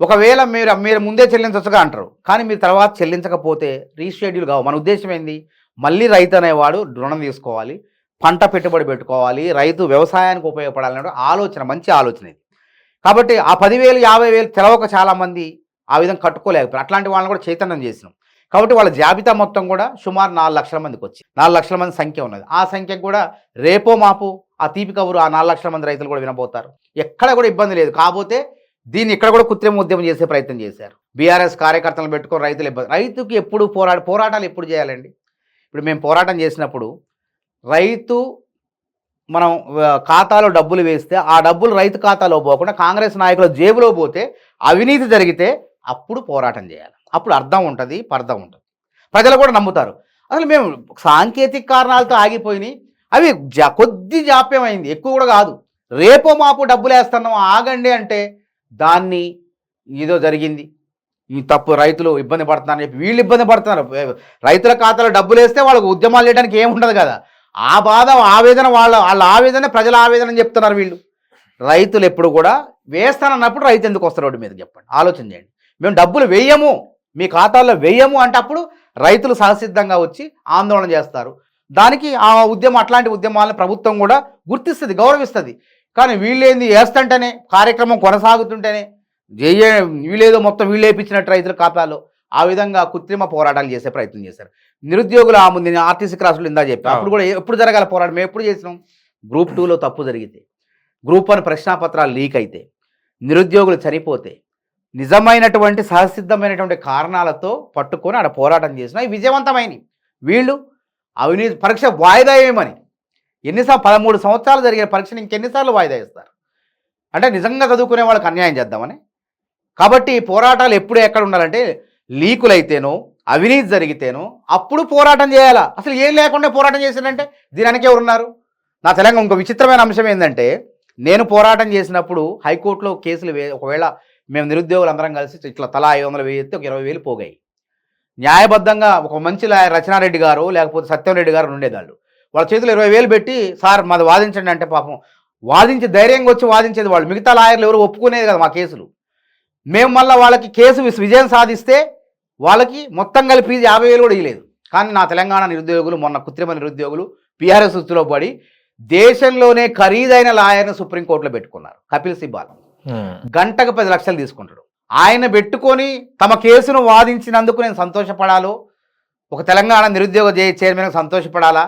ఒకవేళ మీరు ముందే చెల్లించవచ్చుగా అంటారు, కానీ మీరు తర్వాత చెల్లించకపోతే రీషెడ్యూల్ కావు. మన ఉద్దేశం ఏంది, మళ్ళీ రైతు అనేవాడు రుణం తీసుకోవాలి, పంట పెట్టుబడి పెట్టుకోవాలి, రైతు వ్యవసాయానికి ఉపయోగపడాలనే ఆలోచన, మంచి ఆలోచన ఇది. కాబట్టి ఆ 10,000, 50,000 తెలవక చాలామంది ఆ విధంగా కట్టుకోలేకపోయారు. అట్లాంటి వాళ్ళని కూడా చైతన్యం చేసినాం. కాబట్టి వాళ్ళ జాబితా మొత్తం కూడా సుమారు 4 లక్షల మందికి వచ్చి 4 లక్షల మంది సంఖ్య ఉన్నది. ఆ సంఖ్యకు కూడా రేపో మాపు ఆ తీపి కబురు ఆ 4 లక్షల మంది రైతులు కూడా వినబోతారు. ఎక్కడ కూడా ఇబ్బంది లేదు. కాకపోతే దీన్ని ఇక్కడ కూడా కృత్రిమ ఉద్యమం చేసే ప్రయత్నం చేశారు. బీఆర్ఎస్ కార్యకర్తలను పెట్టుకొని రైతులు ఇబ్బంది. రైతుకి ఎప్పుడు పోరాటాలు ఎప్పుడు చేయాలండి? ఇప్పుడు మేము పోరాటం చేసినప్పుడు రైతు మనం ఖాతాలో డబ్బులు వేస్తే ఆ డబ్బులు రైతు ఖాతాలో పోకుండా కాంగ్రెస్ నాయకుల జేబులో పోతే, అవినీతి జరిగితే అప్పుడు పోరాటం చేయాలి. అప్పుడు అర్థం ఉంటుంది, పర్థం ఉంటుంది, ప్రజలు కూడా నమ్ముతారు. అసలు మేము సాంకేతిక కారణాలతో ఆగిపోయినాయి, అవి కొద్ది జాప్యం అయింది, ఎక్కువ కూడా కాదు. రేపో మాపు డబ్బులు వేస్తున్నాం ఆగండి అంటే దాన్ని ఏదో జరిగింది, ఈ తప్పు రైతులు ఇబ్బంది పడుతున్నారని చెప్పి వీళ్ళు ఇబ్బంది పడుతున్నారు. రైతుల ఖాతాలో డబ్బులు వేస్తే వాళ్ళకు ఉద్యమాలు చేయడానికి ఏముండదు కదా. ఆ బాధ ఆవేదన వాళ్ళ ఆవేదన ప్రజల ఆవేదన అని చెప్తున్నారు వీళ్ళు. రైతులు ఎప్పుడు కూడా వేస్తానన్నప్పుడు రైతు ఎందుకు వస్తారు రోడ్డు మీద చెప్పండి, ఆలోచన చేయండి. మేము డబ్బులు వేయము మీ ఖాతాల్లో వేయము అంటే అప్పుడు రైతులు సహసిద్ధంగా వచ్చి ఆందోళన చేస్తారు. దానికి ఆ ఉద్యమం అట్లాంటి ఉద్యమాలను ప్రభుత్వం కూడా గుర్తిస్తుంది, గౌరవిస్తుంది. కానీ వీళ్ళేంది వేస్తుంటేనే కార్యక్రమం కొనసాగుతుంటేనే వీళ్ళేదో మొత్తం వీళ్ళు వేయించినట్టు రైతుల ఖాతాలో ఆ విధంగా కృత్రిమ పోరాటాలు చేసే ప్రయత్నం చేశారు. నిరుద్యోగులు ఆ ముందు ఆర్టీసీ క్లాసులు ఇందా చెప్పి అప్పుడు కూడా ఎప్పుడు జరగాల పోరాటం, మేము ఎప్పుడు చేసినాం? గ్రూప్ 2లో తప్పు జరిగితే, గ్రూప్ 1 ప్రశ్నాపత్రాలు లీక్ అయితే, నిరుద్యోగులు చనిపోతే నిజమైనటువంటి సహసిద్ధమైనటువంటి కారణాలతో పట్టుకొని ఆడ పోరాటం చేసినా విజయవంతమైనవి. వీళ్ళు అవినీతి పరీక్ష వాయిదా వేయమని ఎన్నిసార్లు 13 సంవత్సరాలు జరిగిన పరీక్షను ఇంకెన్నిసార్లు వాయిదా వేస్తారు అంటే నిజంగా చదువుకునే వాళ్ళకి అన్యాయం చేద్దామని. కాబట్టి పోరాటాలు ఎప్పుడు ఎక్కడ ఉండాలంటే లీకులైతేనో అవినీతి జరిగితేనో అప్పుడు పోరాటం చేయాలా. అసలు ఏం లేకుండా పోరాటం చేశారంటే దీనికి ఎవరున్నారు? నా తెలంగాణ ఇంకో విచిత్రమైన అంశం ఏంటంటే నేను పోరాటం చేసినప్పుడు హైకోర్టులో కేసులు ఒకవేళ మేము నిరుద్యోగులు అందరం కలిసి ఇట్లా తలా 500 వేయిస్తే ఒక 20,000 పోగాయి. న్యాయబద్ధంగా ఒక మంచి రచనారెడ్డి గారు లేకపోతే సత్యంరెడ్డి గారు ఉండేదాళ్ళు, వాళ్ళ చేతులు 20,000 పెట్టి సార్ మాది వాదించండి అంటే పాపం వాదించి ధైర్యంగా వచ్చి వాదించేది వాళ్ళు. మిగతా లాయర్లు ఎవరు ఒప్పుకునేది కదా మా కేసులు. మేము మళ్ళీ వాళ్ళకి కేసు విజయం సాధిస్తే వాళ్ళకి మొత్తం కలిపి 50,000 కూడా ఇవ్వలేదు. కానీ నా తెలంగాణ నిరుద్యోగులు మొన్న కృత్రిమ నిరుద్యోగులు PRS ఉచ్చులో పడి దేశంలోనే ఖరీదైన లాయర్ని సుప్రీంకోర్టులో పెట్టుకున్నారు. కపిల్ సిబాల్ గంటకు 10 లక్షలు తీసుకుంటాడు. ఆయన పెట్టుకొని తమ కేసును వాదించినందుకు నేను సంతోషపడాలో, ఒక తెలంగాణ నిరుద్యోగ చైర్మన్ సంతోషపడాలా,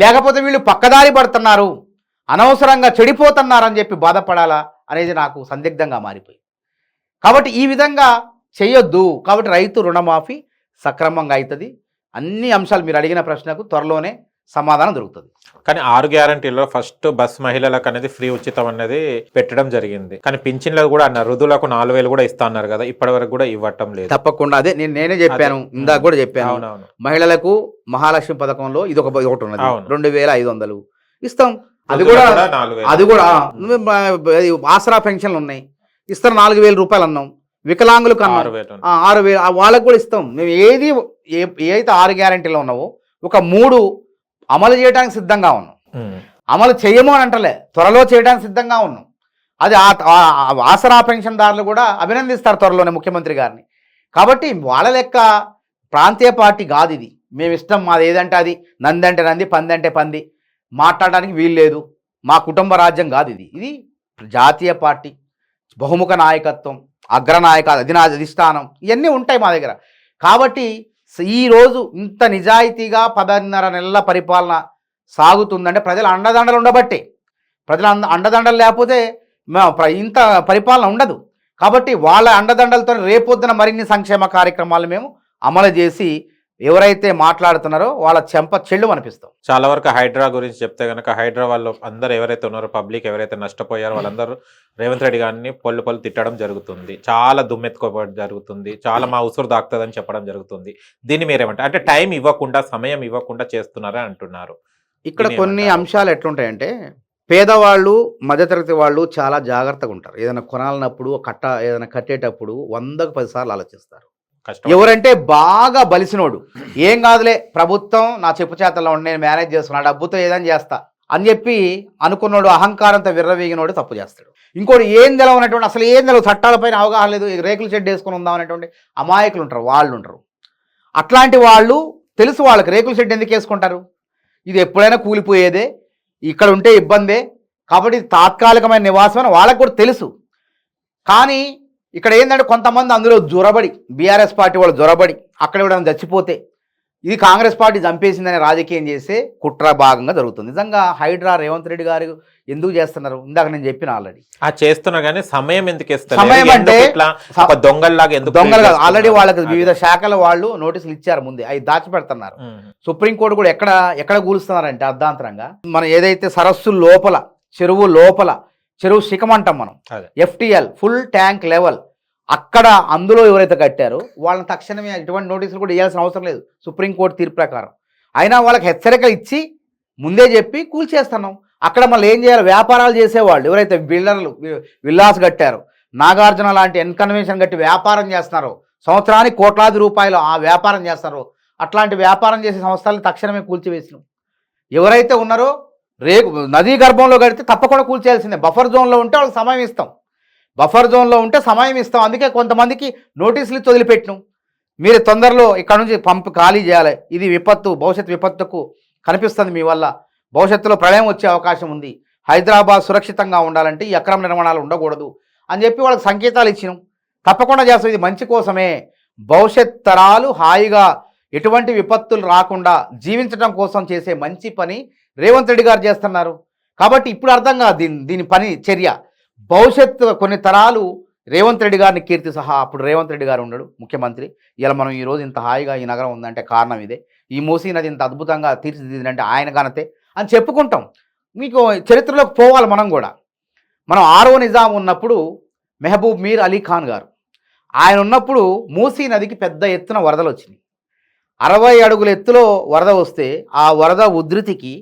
లేకపోతే వీళ్ళు పక్కదారి పడుతున్నారు అనవసరంగా చెడిపోతున్నారని చెప్పి బాధపడాలా అనేది నాకు సందిగ్ధంగా మారిపోయింది. కాబట్టి ఈ విధంగా చేయొద్దు. కాబట్టి రైతు రుణమాఫీ సక్రమంగా అవుతుంది. అన్ని అంశాలు మీరు అడిగిన ప్రశ్నకు త్వరలోనే సమాధానం దొరుకుతుంది. కానీ 6 గ్యారంటీలో ఫస్ట్ బస్ మహిళలకు అనేది ఫ్రీ ఉచితం అనేది పెట్టడం జరిగింది. కానీ పింఛన్లు కూడా అన్నారు, వృద్ధులకు 4,000 కూడా ఇస్తా అన్నారు కదా, ఇప్పటి వరకు కూడా ఇవ్వటం లేదు. తప్పకుండా అదే నేనే చెప్పాను, ఇందాక కూడా చెప్పాను. మహిళలకు మహాలక్ష్మి పథకంలో ఇది ఒకటి ఉన్నది, 2,500 ఇస్తాం. అది కూడా ఆసరా పెన్షన్లు ఉన్నాయి, ఇస్తారు 4,000 రూపాయలు అన్నాం. వికలాంగులకు 6,000 వాళ్ళకు కూడా ఇస్తాం. మేము ఏదైతే 6 గ్యారంటీలు ఉన్నావో ఒక 3 అమలు చేయడానికి సిద్ధంగా ఉన్నాం. అమలు చేయము అని అంటలే, త్వరలో చేయడానికి సిద్ధంగా ఉన్నాం. అది ఆసరా పెన్షన్దారులు కూడా అభినందిస్తారు త్వరలోనే ముఖ్యమంత్రి గారిని. కాబట్టి వాళ్ళ లెక్క ప్రాంతీయ పార్టీ కాదు ఇది. మేము ఇష్టం మాది ఏదంటే అది, నంది అంటే నంది, పంది అంటే పంది మాట్లాడడానికి వీలు లేదు. మా కుటుంబ రాజ్యం కాదు ఇది. ఇది జాతీయ పార్టీ, బహుముఖ నాయకత్వం, అగ్రనాయక అధిష్టానం ఇవన్నీ ఉంటాయి మా దగ్గర. కాబట్టి ఈరోజు ఇంత నిజాయితీగా 10.5 నెలల పరిపాలన సాగుతుందంటే ప్రజల అండదండలు ఉండబట్టే. ప్రజల అండదండలు లేకపోతే ఇంత పరిపాలన ఉండదు. కాబట్టి వాళ్ళ అండదండలతో రేపొద్దున మరిన్ని సంక్షేమ కార్యక్రమాలు మేము అమలు చేసి ఎవరైతే మాట్లాడుతున్నారో వాళ్ళ చెంప చెల్లు అనిపిస్తాం. చాలా వరకు హైడ్రా గురించి చెప్తే కనుక హైడ్రా వాళ్ళు అందరూ ఎవరైతే ఉన్నారో పబ్లిక్ ఎవరైతే నష్టపోయారో వాళ్ళందరూ రేవంత్ రెడ్డి గారిని పొల్లు తిట్టడం జరుగుతుంది, చాలా దుమ్మెత్తుకోవడం జరుగుతుంది, చాలా మా ఉసురు దాక్తుందని చెప్పడం జరుగుతుంది. దీన్ని మీరేమంటారు? అంటే టైం ఇవ్వకుండా సమయం ఇవ్వకుండా చేస్తున్నారని అంటున్నారు. ఇక్కడ కొన్ని అంశాలు ఎట్లుంటాయంటే పేదవాళ్ళు మధ్యతరగతి వాళ్ళు చాలా జాగ్రత్తగా ఉంటారు. ఏదైనా కొనాలన్నప్పుడు ఏదైనా కట్టేటప్పుడు 100కు 10 సార్లు ఆలోచిస్తారు. ఎవరంటే బాగా బలిసినోడు ఏం కాదులే ప్రభుత్వం నా చెప్పు చేతల్లో ఉండి నేను మేనేజ్ చేస్తున్నా, డబ్బుతో ఏదైనా చేస్తా అని చెప్పి అనుకున్నాడు, అహంకారంతో విర్రవీగినోడు తప్పు చేస్తాడు. ఇంకోటి ఏం తెలవనటువంటి అసలు ఏం తెలవు, చట్టాలపైన అవగాహన లేదు, రేకుల షెడ్ వేసుకొని ఉందాం అనేటువంటి అమాయకులు ఉంటారు, వాళ్ళు ఉంటారు. అట్లాంటి వాళ్ళు తెలుసు వాళ్ళకి రేకుల షెడ్ ఎందుకు వేసుకుంటారు, ఇది ఎప్పుడైనా కూలిపోయేదే, ఇక్కడ ఉంటే ఇబ్బందే, కాబట్టి తాత్కాలికమైన నివాసం అని వాళ్ళకు కూడా తెలుసు. కానీ ఇక్కడ ఏంటంటే కొంతమంది అందులో జొరబడి బీఆర్ఎస్ పార్టీ వాళ్ళు జొరబడి అక్కడ ఎవరైనా చచ్చిపోతే ఇది కాంగ్రెస్ పార్టీ చంపేసిందని రాజకీయం చేసే కుట్ర భాగంగా జరుగుతుంది. నిజంగా హైడ్రా రేవంత్ రెడ్డి గారు ఎందుకు చేస్తున్నారు ఇందాక నేను చెప్పిన ఆల్రెడీ చేస్తున్నా కానీ సమయం ఎందుకు ఇస్తారు? సమయం అంటే దొంగలు ఆల్రెడీ వాళ్ళకి వివిధ శాఖల వాళ్ళు నోటీసులు ఇచ్చారు ముందే, అవి దాచిపెడుతున్నారు. సుప్రీంకోర్టు కూడా ఎక్కడ కూలుస్తున్నారంటే అర్ధాంతరంగా మనం ఏదైతే సరస్సు లోపల చెరువు శిఖమంటాం మనం, FTL ఫుల్ ట్యాంక్ లెవెల్, అక్కడ అందులో ఎవరైతే కట్టారో వాళ్ళని తక్షణమే ఎటువంటి నోటీసులు కూడా ఇవ్వాల్సిన అవసరం లేదు సుప్రీంకోర్టు తీర్పు ప్రకారం. అయినా వాళ్ళకి హెచ్చరికలు ఇచ్చి ముందే చెప్పి కూల్చేస్తున్నాం. అక్కడ మళ్ళీ ఏం చేయాలి, వ్యాపారాలు చేసేవాళ్ళు ఎవరైతే బిల్డర్లు విల్లాస్ కట్టారో, నాగార్జున లాంటి ఎన్కన్వెన్షన్ కట్టి వ్యాపారం చేస్తున్నారో, సంవత్సరానికి కోట్లాది రూపాయలు ఆ వ్యాపారం చేస్తున్నారో, అట్లాంటి వ్యాపారం చేసే సంస్థలను తక్షణమే కూల్చివేసినాం. ఎవరైతే ఉన్నారో నదీ గర్భంలో కడితే తప్పకుండా కూల్చేయాల్సిందే. బఫర్ జోన్లో ఉంటే వాళ్ళకి సమయం ఇస్తాం, బఫర్ జోన్లో ఉంటే సమయం ఇస్తాం. అందుకే కొంతమందికి నోటీసులు ఇచ్చి వదిలిపెట్టినాం. మీరు తొందరలో ఇక్కడ నుంచి ఖాళీ చేయాలి, ఇది విపత్తు, భవిష్యత్ విపత్తుకు కనిపిస్తుంది మీ వల్ల, భవిష్యత్తులో ప్రళయం వచ్చే అవకాశం ఉంది, హైదరాబాద్ సురక్షితంగా ఉండాలంటే ఈ అక్రమ నిర్మాణాలు ఉండకూడదు అని చెప్పి వాళ్ళకి సంకేతాలు ఇచ్చినాం. తప్పకుండా చేస్తాం, ఇది మంచి కోసమే, భవిష్యత్ తరాలు హాయిగా ఎటువంటి విపత్తులు రాకుండా జీవించడం కోసం చేసే మంచి పని రేవంత్ రెడ్డి గారు చేస్తున్నారు. కాబట్టి ఇప్పుడు అర్థం కాదు దీని పని చర్య. భవిష్యత్తు కొన్ని తరాలు రేవంత్ రెడ్డి గారిని కీర్తి సహా, అప్పుడు రేవంత్ రెడ్డి గారు ఉన్నాడు ముఖ్యమంత్రి, ఇలా మనం ఈరోజు ఇంత హాయిగా ఈ నగరం ఉందంటే కారణం ఇదే, ఈ మూసీ నది ఇంత అద్భుతంగా తీర్చిదిద్దిందంటే ఆయన ఘనతే అని చెప్పుకుంటాం. మీకు చరిత్రలోకి పోవాలి మనం కూడా. మనం 6వ నిజాం ఉన్నప్పుడు మెహబూబ్ మీర్ అలీ ఖాన్ గారు ఆయన ఉన్నప్పుడు మూసీ నదికి పెద్ద ఎత్తున వరదలు వచ్చినాయి. 60 అడుగుల ఎత్తులో వరద వస్తే ఆ వరద ఉధృతికి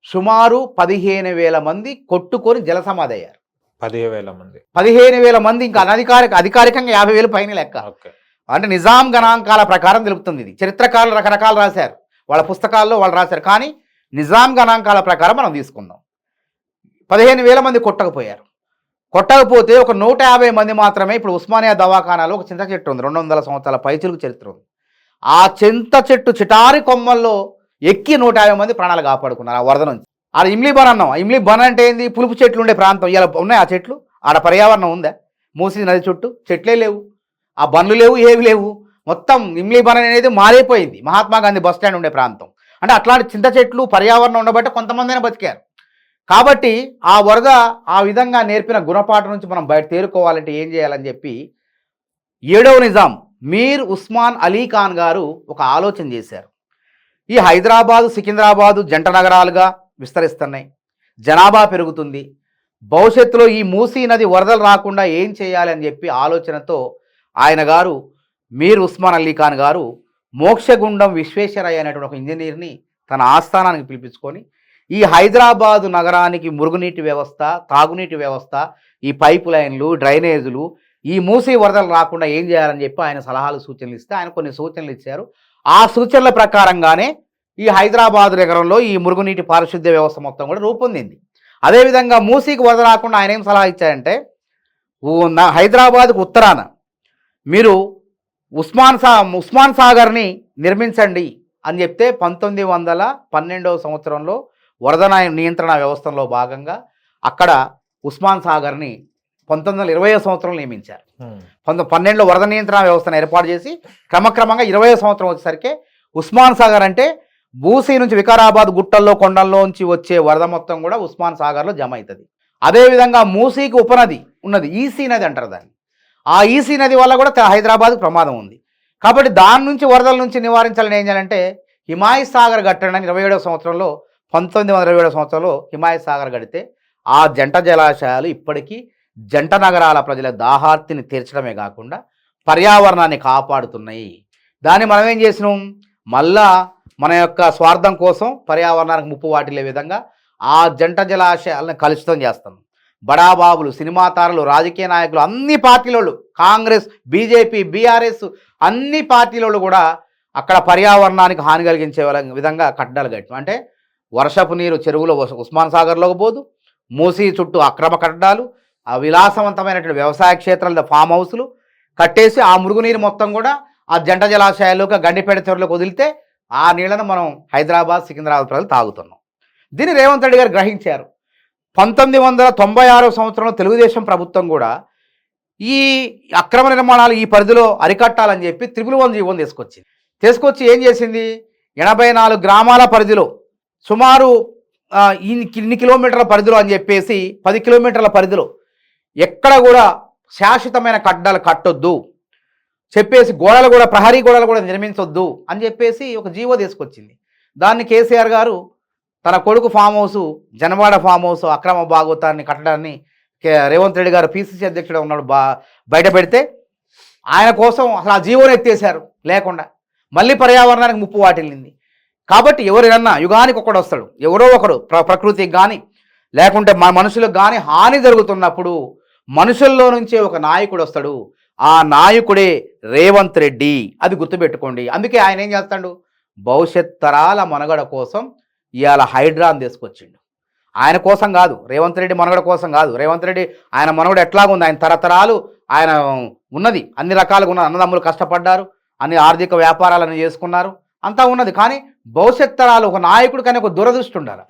సుమారు 15,000 మంది కొట్టుకొని జలసమాధి అయ్యారు. 15,000 మంది, ఇంకా అధికారికంగా 50,000 పైన లెక్క. అంటే నిజాం గణాంకాల ప్రకారం తెలుపుతుంది ఇది. చరిత్రకారులు రకరకాలు రాశారు, వాళ్ళ పుస్తకాల్లో వాళ్ళు రాశారు, కానీ నిజాం గణాంకాల ప్రకారం మనం తీసుకుందాం. 15,000 మంది కొట్టకపోయారు. కొట్టకపోతే ఒక 150 మంది మాత్రమే. ఇప్పుడు ఉస్మానియా దవాఖానాలో ఒక చింత చెట్టు ఉంది, 200 సంవత్సరాల పైచిలుకు చరిత్ర ఉంది. ఆ చింత చెట్టు చిటారి కొమ్మల్లో ఎక్కి 150 మంది ప్రాణాలు కాపాడుకున్నారు ఆ వరద నుంచి. ఆడ ఇమ్లీ బన్ అన్నాం. ఇమ్లీ బన్ అంటే ఏంది, పులుపు చెట్లు ఉండే ప్రాంతం. ఇలా ఉన్నాయి ఆ చెట్లు, ఆడ పర్యావరణం ఉందా? మూసీ నది చుట్టూ చెట్లే లేవు, ఆ బండ్లు లేవు, ఏవి లేవు. మొత్తం ఇమ్లీ బన్ అనేది మారిపోయింది, మహాత్మా గాంధీ బస్ స్టాండ్ ఉండే ప్రాంతం. అంటే అట్లాంటి చింత చెట్లు పర్యావరణం ఉండబట్టి కొంతమందినే బతికారు. కాబట్టి ఆ వరద ఆ విధంగా నేర్పిన గుణపాఠం నుంచి మనం బయట తేరుకోవాలంటే ఏం చేయాలని చెప్పి 7వ నిజాం మీర్ ఉస్మాన్ అలీ ఖాన్ గారు ఒక ఆలోచన చేశారు. ఈ హైదరాబాదు సికింద్రాబాదు జంట నగరాలుగా విస్తరిస్తున్నాయి, జనాభా పెరుగుతుంది, భవిష్యత్తులో ఈ మూసీ నది వరదలు రాకుండా ఏం చేయాలి అని చెప్పి ఆలోచనతో ఆయన గారు మీర్ ఉస్మాన్ అలీ ఖాన్ గారు మోక్షగుండం విశ్వేశ్వరయ్య అనేటువంటి ఒక ఇంజనీర్ని తన ఆస్థానానికి పిలిపించుకొని ఈ హైదరాబాదు నగరానికి మురుగునీటి వ్యవస్థ, తాగునీటి వ్యవస్థ, ఈ పైపు లైన్లు, డ్రైనేజులు, ఈ మూసీ వరదలు రాకుండా ఏం చేయాలని చెప్పి ఆయన సలహాలు సూచనలు ఇస్తే ఆయన కొన్ని సూచనలు ఇచ్చారు. ఆ సూచనల ప్రకారంగానే ఈ హైదరాబాదు నగరంలో ఈ మురుగునీటి పారిశుద్ధ్య వ్యవస్థ మొత్తం కూడా రూపొందింది. అదేవిధంగా మూసీకి వరద రాకుండా ఆయన ఏం సలహా ఇచ్చారంటే, హైదరాబాద్కు ఉత్తరాన మీరు ఉస్మాన్ సాగర్ని నిర్మించండి అని చెప్తే 1912వ సంవత్సరంలో వరద నియంత్రణ వ్యవస్థలో భాగంగా అక్కడ ఉస్మాన్ సాగర్ని 1920వ సంవత్సరంలో నియమించారు. 12లో వరద నియంత్రణ వ్యవస్థను ఏర్పాటు చేసి క్రమక్రమంగా 20వ సంవత్సరం వచ్చేసరికి ఉస్మాన్ సాగర్ అంటే మూసీ నుంచి వికారాబాద్ గుట్టల్లో కొండల్లోంచి వచ్చే వరద మొత్తం కూడా ఉస్మాన్ సాగర్లో జమ అవుతుంది. అదేవిధంగా మూసీకి ఉపనది ఉన్నది, ఈసీ నది అంటారు దాన్ని. ఆ ఈసీ నది వల్ల కూడా హైదరాబాద్కు ప్రమాదం ఉంది. కాబట్టి దాని నుంచి వరదల నుంచి నివారించాలని ఏం చేయాలంటే హిమాయత్ సాగర్ కట్టడానికి 27వ సంవత్సరంలో 1927వ సంవత్సరంలో హిమాయత్ సాగర్ కడితే ఆ జంట జలాశయాలు ఇప్పటికీ జంట నగరాల ప్రజల దాహార్తిని తీర్చడమే కాకుండా పర్యావరణాన్ని కాపాడుతున్నాయి. దాన్ని మనం ఏం చేసినాం, మళ్ళా మన యొక్క స్వార్థం కోసం పర్యావరణానికి ముప్పు వాటిల్లే విధంగా ఆ జంట జలాశయాలను కలుషితం చేస్తున్నాం. బడాబాబులు, సినిమా తారలు, రాజకీయ నాయకులు, అన్ని పార్టీలోళ్ళు, కాంగ్రెస్, బీజేపీ, బీఆర్ఎస్ అన్ని పార్టీలోళ్ళు కూడా అక్కడ పర్యావరణానికి హాని కలిగించే విధంగా కట్టడాలు కట్టాం. అంటే వర్షపు నీరు చెరువులో ఉస్మాన్ సాగర్లోకి పోదు, మూసీ చుట్టూ అక్రమ కట్టడాలు, ఆ విలాసవంతమైనటువంటి వ్యవసాయ క్షేత్రాల ఫామ్ హౌస్లు కట్టేసి ఆ మురుగునీరు మొత్తం కూడా ఆ జంట జలాశయాల్లోకి గండిపేట చెరువులోకి వదిలితే ఆ నీళ్లను మనం హైదరాబాద్ సికింద్రాబాద్ ప్రజలు తాగుతున్నాం. దీన్ని రేవంత్ రెడ్డి గారు గ్రహించారు. 1996వ సంవత్సరంలో తెలుగుదేశం ప్రభుత్వం కూడా ఈ అక్రమ నిర్మాణాలు ఈ పరిధిలో అరికట్టాలని చెప్పి 111 జీవోని తీసుకొచ్చి ఏం చేసింది, 84 గ్రామాల పరిధిలో సుమారు ఇన్ని కిలోమీటర్ల పరిధిలో అని చెప్పేసి 10 కిలోమీటర్ల పరిధిలో ఎక్కడ కూడా శాశ్వతమైన కట్టడాలు కట్టొద్దు చెప్పేసి, గోడలు కూడా ప్రహరీ గోడలు కూడా నిర్మించొద్దు అని చెప్పేసి ఒక జీవో తీసుకొచ్చింది. దాన్ని కేసీఆర్ గారు తన కొడుకు farm house, Janwada farm house అక్రమ భాగవతాన్ని కట్టడాన్ని రేవంత్ రెడ్డి గారు పిసిసి అధ్యక్షుడు ఉన్నాడు బయట పెడితే ఆయన కోసం అసలు ఆ జీవోని ఎత్తేసారు లేకుండా. మళ్ళీ పర్యావరణానికి ముప్పు వాటిల్లింది. కాబట్టి ఎవరైనా యుగానికి ఒకడు వస్తాడు, ఎవరో ఒకడు ప్రకృతికి కానీ లేకుంటే మా మనుషులకు కానీ హాని జరుగుతున్నప్పుడు మనుషుల్లో నుంచే ఒక నాయకుడు వస్తాడు. ఆ నాయకుడే రేవంత్ రెడ్డి, అది గుర్తుపెట్టుకోండి. అందుకే ఆయన ఏం చేస్తాడు, భవిష్యత్ తరాల మనుగడ కోసం ఇవాళ హైడ్రాని తీసుకొచ్చిండు. ఆయన కోసం కాదు, రేవంత్ రెడ్డి మనుగడ కోసం కాదు. రేవంత్ రెడ్డి ఆయన మనుగడ ఎట్లాగుంది, ఆయన తరతరాలు ఆయన ఉన్నది, అన్ని రకాలుగా ఉన్నది. అన్నదమ్ములు కష్టపడ్డారు, అన్ని ఆర్థిక వ్యాపారాలను చేసుకున్నారు, అంతా ఉన్నది. కానీ భవిష్యత్ తరాలు ఒక నాయకుడు కానీ ఒక దూరదృష్టి ఉండాలి.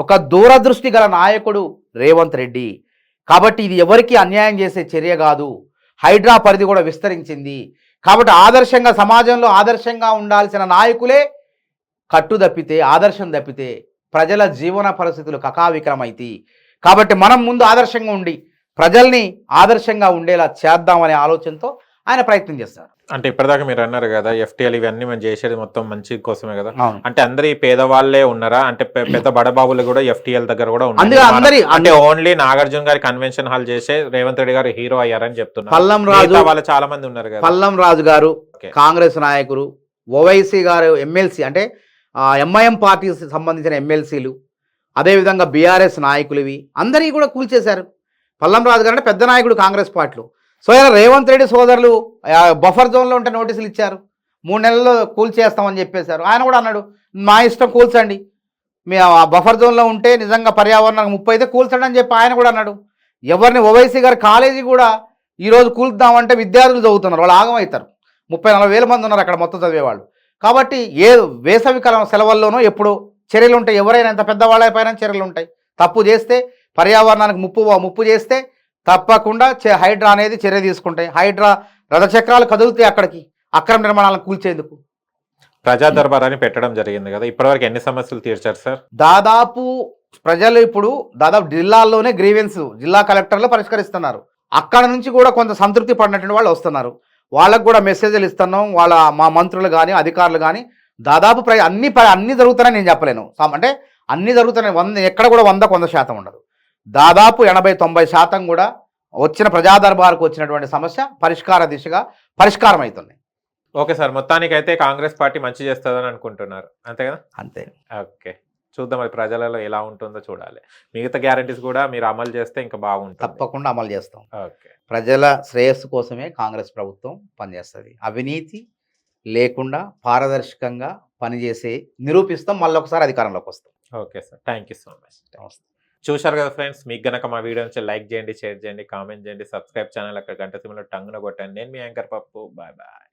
ఒక దూరదృష్టి గల నాయకుడు రేవంత్ రెడ్డి. కాబట్టి ఇది ఎవరికి అన్యాయం చేసే చర్య కాదు. హైడ్రా పరిధి కూడా విస్తరించింది. కాబట్టి ఆదర్శంగా సమాజంలో ఆదర్శంగా ఉండాల్సిన నాయకులే కట్టుదప్పితే, ఆదర్శం తప్పితే ప్రజల జీవన పరిస్థితులు కకావికరమైతాయి. కాబట్టి మనం ముందు ఆదర్శంగా ఉండి ప్రజల్ని ఆదర్శంగా ఉండేలా చేద్దామనే ఆలోచనతో ఆయన ప్రయత్నం చేస్తారు. అంటే ఇప్పటిదాకా మీరు అన్నారు కదా ఎఫ్టీఎల్ ఇవన్నీ మనం చేసేది మొత్తం మంచి కోసమే కదా. అవును. అంటే అందరి పేదవాళ్లే ఉన్నారా? అంటే పెద్ద బడబాబులు కూడా ఎఫ్టీఎల్ దగ్గర కూడా అందరి ఉన్నారు. అంటే ఓన్లీ నాగార్జున గారి కన్వెన్షన్ హాల్ చేసే రేవంత్ రెడ్డి గారు హీరో అయ్యారని చెప్తున్నారు. పల్లం రాజు వాళ్ళు చాలా మంది ఉన్నారు కదా. పల్లం రాజు గారు ఓకే. కాంగ్రెస్ నాయకులు, ఓవైసీ గారు ఎమ్మెల్సీ, అంటే ఎంఐఎం పార్టీకి సంబంధించిన ఎమ్మెల్సీలు, అదేవిధంగా బీఆర్ఎస్ నాయకులు, ఇవి అందరికీ కూడా కూల్చేశారు. పల్లం రాజు గారు అంటే పెద్ద నాయకుడు కాంగ్రెస్ పార్టీలో. సో ఇలా రేవంత్ రెడ్డి సోదరులు బఫర్ జోన్లో ఉంటే నోటీసులు ఇచ్చారు, 3 నెలల్లో కూల్చేస్తామని చెప్పేశారు. ఆయన కూడా అన్నాడు, మా ఇష్టం కూల్చండి, మీ ఆ బఫర్ జోన్లో ఉంటే నిజంగా పర్యావరణానికి ముప్పు అయితే కూల్చండి అని చెప్పి ఆయన కూడా అన్నాడు. ఎవరిని ఓవైసీ గారు కాలేజీ కూడా ఈరోజు కూల్దామంటే విద్యార్థులు చదువుతున్నారు, వాళ్ళు ఆగమవుతారు. 30-40 వేల మంది ఉన్నారు అక్కడ మొత్తం చదివేవాళ్ళు. కాబట్టి ఏ వేసవికాలం సెలవుల్లోనూ ఎప్పుడు చర్యలు ఉంటాయి. ఎవరైనా ఎంత పెద్దవాళ్ళ పైన చర్యలు ఉంటాయి. తప్పు చేస్తే పర్యావరణానికి ముప్పు చేస్తే తప్పకుండా హైడ్రా అనేది చర్య తీసుకుంటాయి. హైడ్రా రథచక్రాలు కదులుతాయి అక్కడికి, అక్రమ నిర్మాణాలను కూల్చేందుకు. ప్రజా దర్బార్ అని పెట్టడం జరిగింది కదా, ఇప్పటివరకు ఎన్ని సమస్యలు తీర్చారు సార్? దాదాపు ప్రజలు ఇప్పుడు జిల్లాల్లోనే గ్రీవెన్స్ జిల్లా కలెక్టర్లు పరిష్కరిస్తున్నారు. అక్కడ నుంచి కూడా కొంత సంతృప్తి పడినటువంటి వాళ్ళు వస్తున్నారు. వాళ్ళకు కూడా మెసేజ్లు ఇస్తున్నాం. మా మంత్రులు కానీ అధికారులు కానీ దాదాపు అన్ని జరుగుతాయని నేను చెప్పలేను. అంటే అన్ని జరుగుతున్నాయి, ఎక్కడ కూడా 100% ఉండదు. దాదాపు 80-90% కూడా వచ్చిన ప్రజా దర్బార్కు వచ్చినటువంటి సమస్య పరిష్కార దిశగా పరిష్కారం అవుతున్నాయి. ఓకే సార్, మొత్తానికి అయితే కాంగ్రెస్ పార్టీ మంచి చేస్తుందని అనుకుంటున్నారు, అంతే కదా? అంతే. ఓకే, చూద్దాం అది ప్రజలలో ఎలా ఉంటుందో చూడాలి. మిగతా గ్యారంటీస్ కూడా మీరు అమలు చేస్తే ఇంకా బాగుంటుంది. తప్పకుండా అమలు చేస్తాం. ఓకే. ప్రజల శ్రేయస్సు కోసమే కాంగ్రెస్ ప్రభుత్వం పనిచేస్తుంది. అవినీతి లేకుండా పారదర్శకంగా పనిచేసే నిరూపిస్తాం, మళ్ళీ ఒకసారి అధికారంలోకి వస్తాం. Okay sir, thank you so much. చూశారు కదా ఫ్రెండ్స్, మీకు గనక మా వీడియో నుంచి లైక్ చేయండి, షేర్ చేయండి, కామెంట్ చేయండి, సబ్స్క్రైబ్ ఛానల్ అక్కడ గంట సిమ్లో టంగున కొట్టండి. నేను మీ యాంకర్ పప్పు. Bye bye.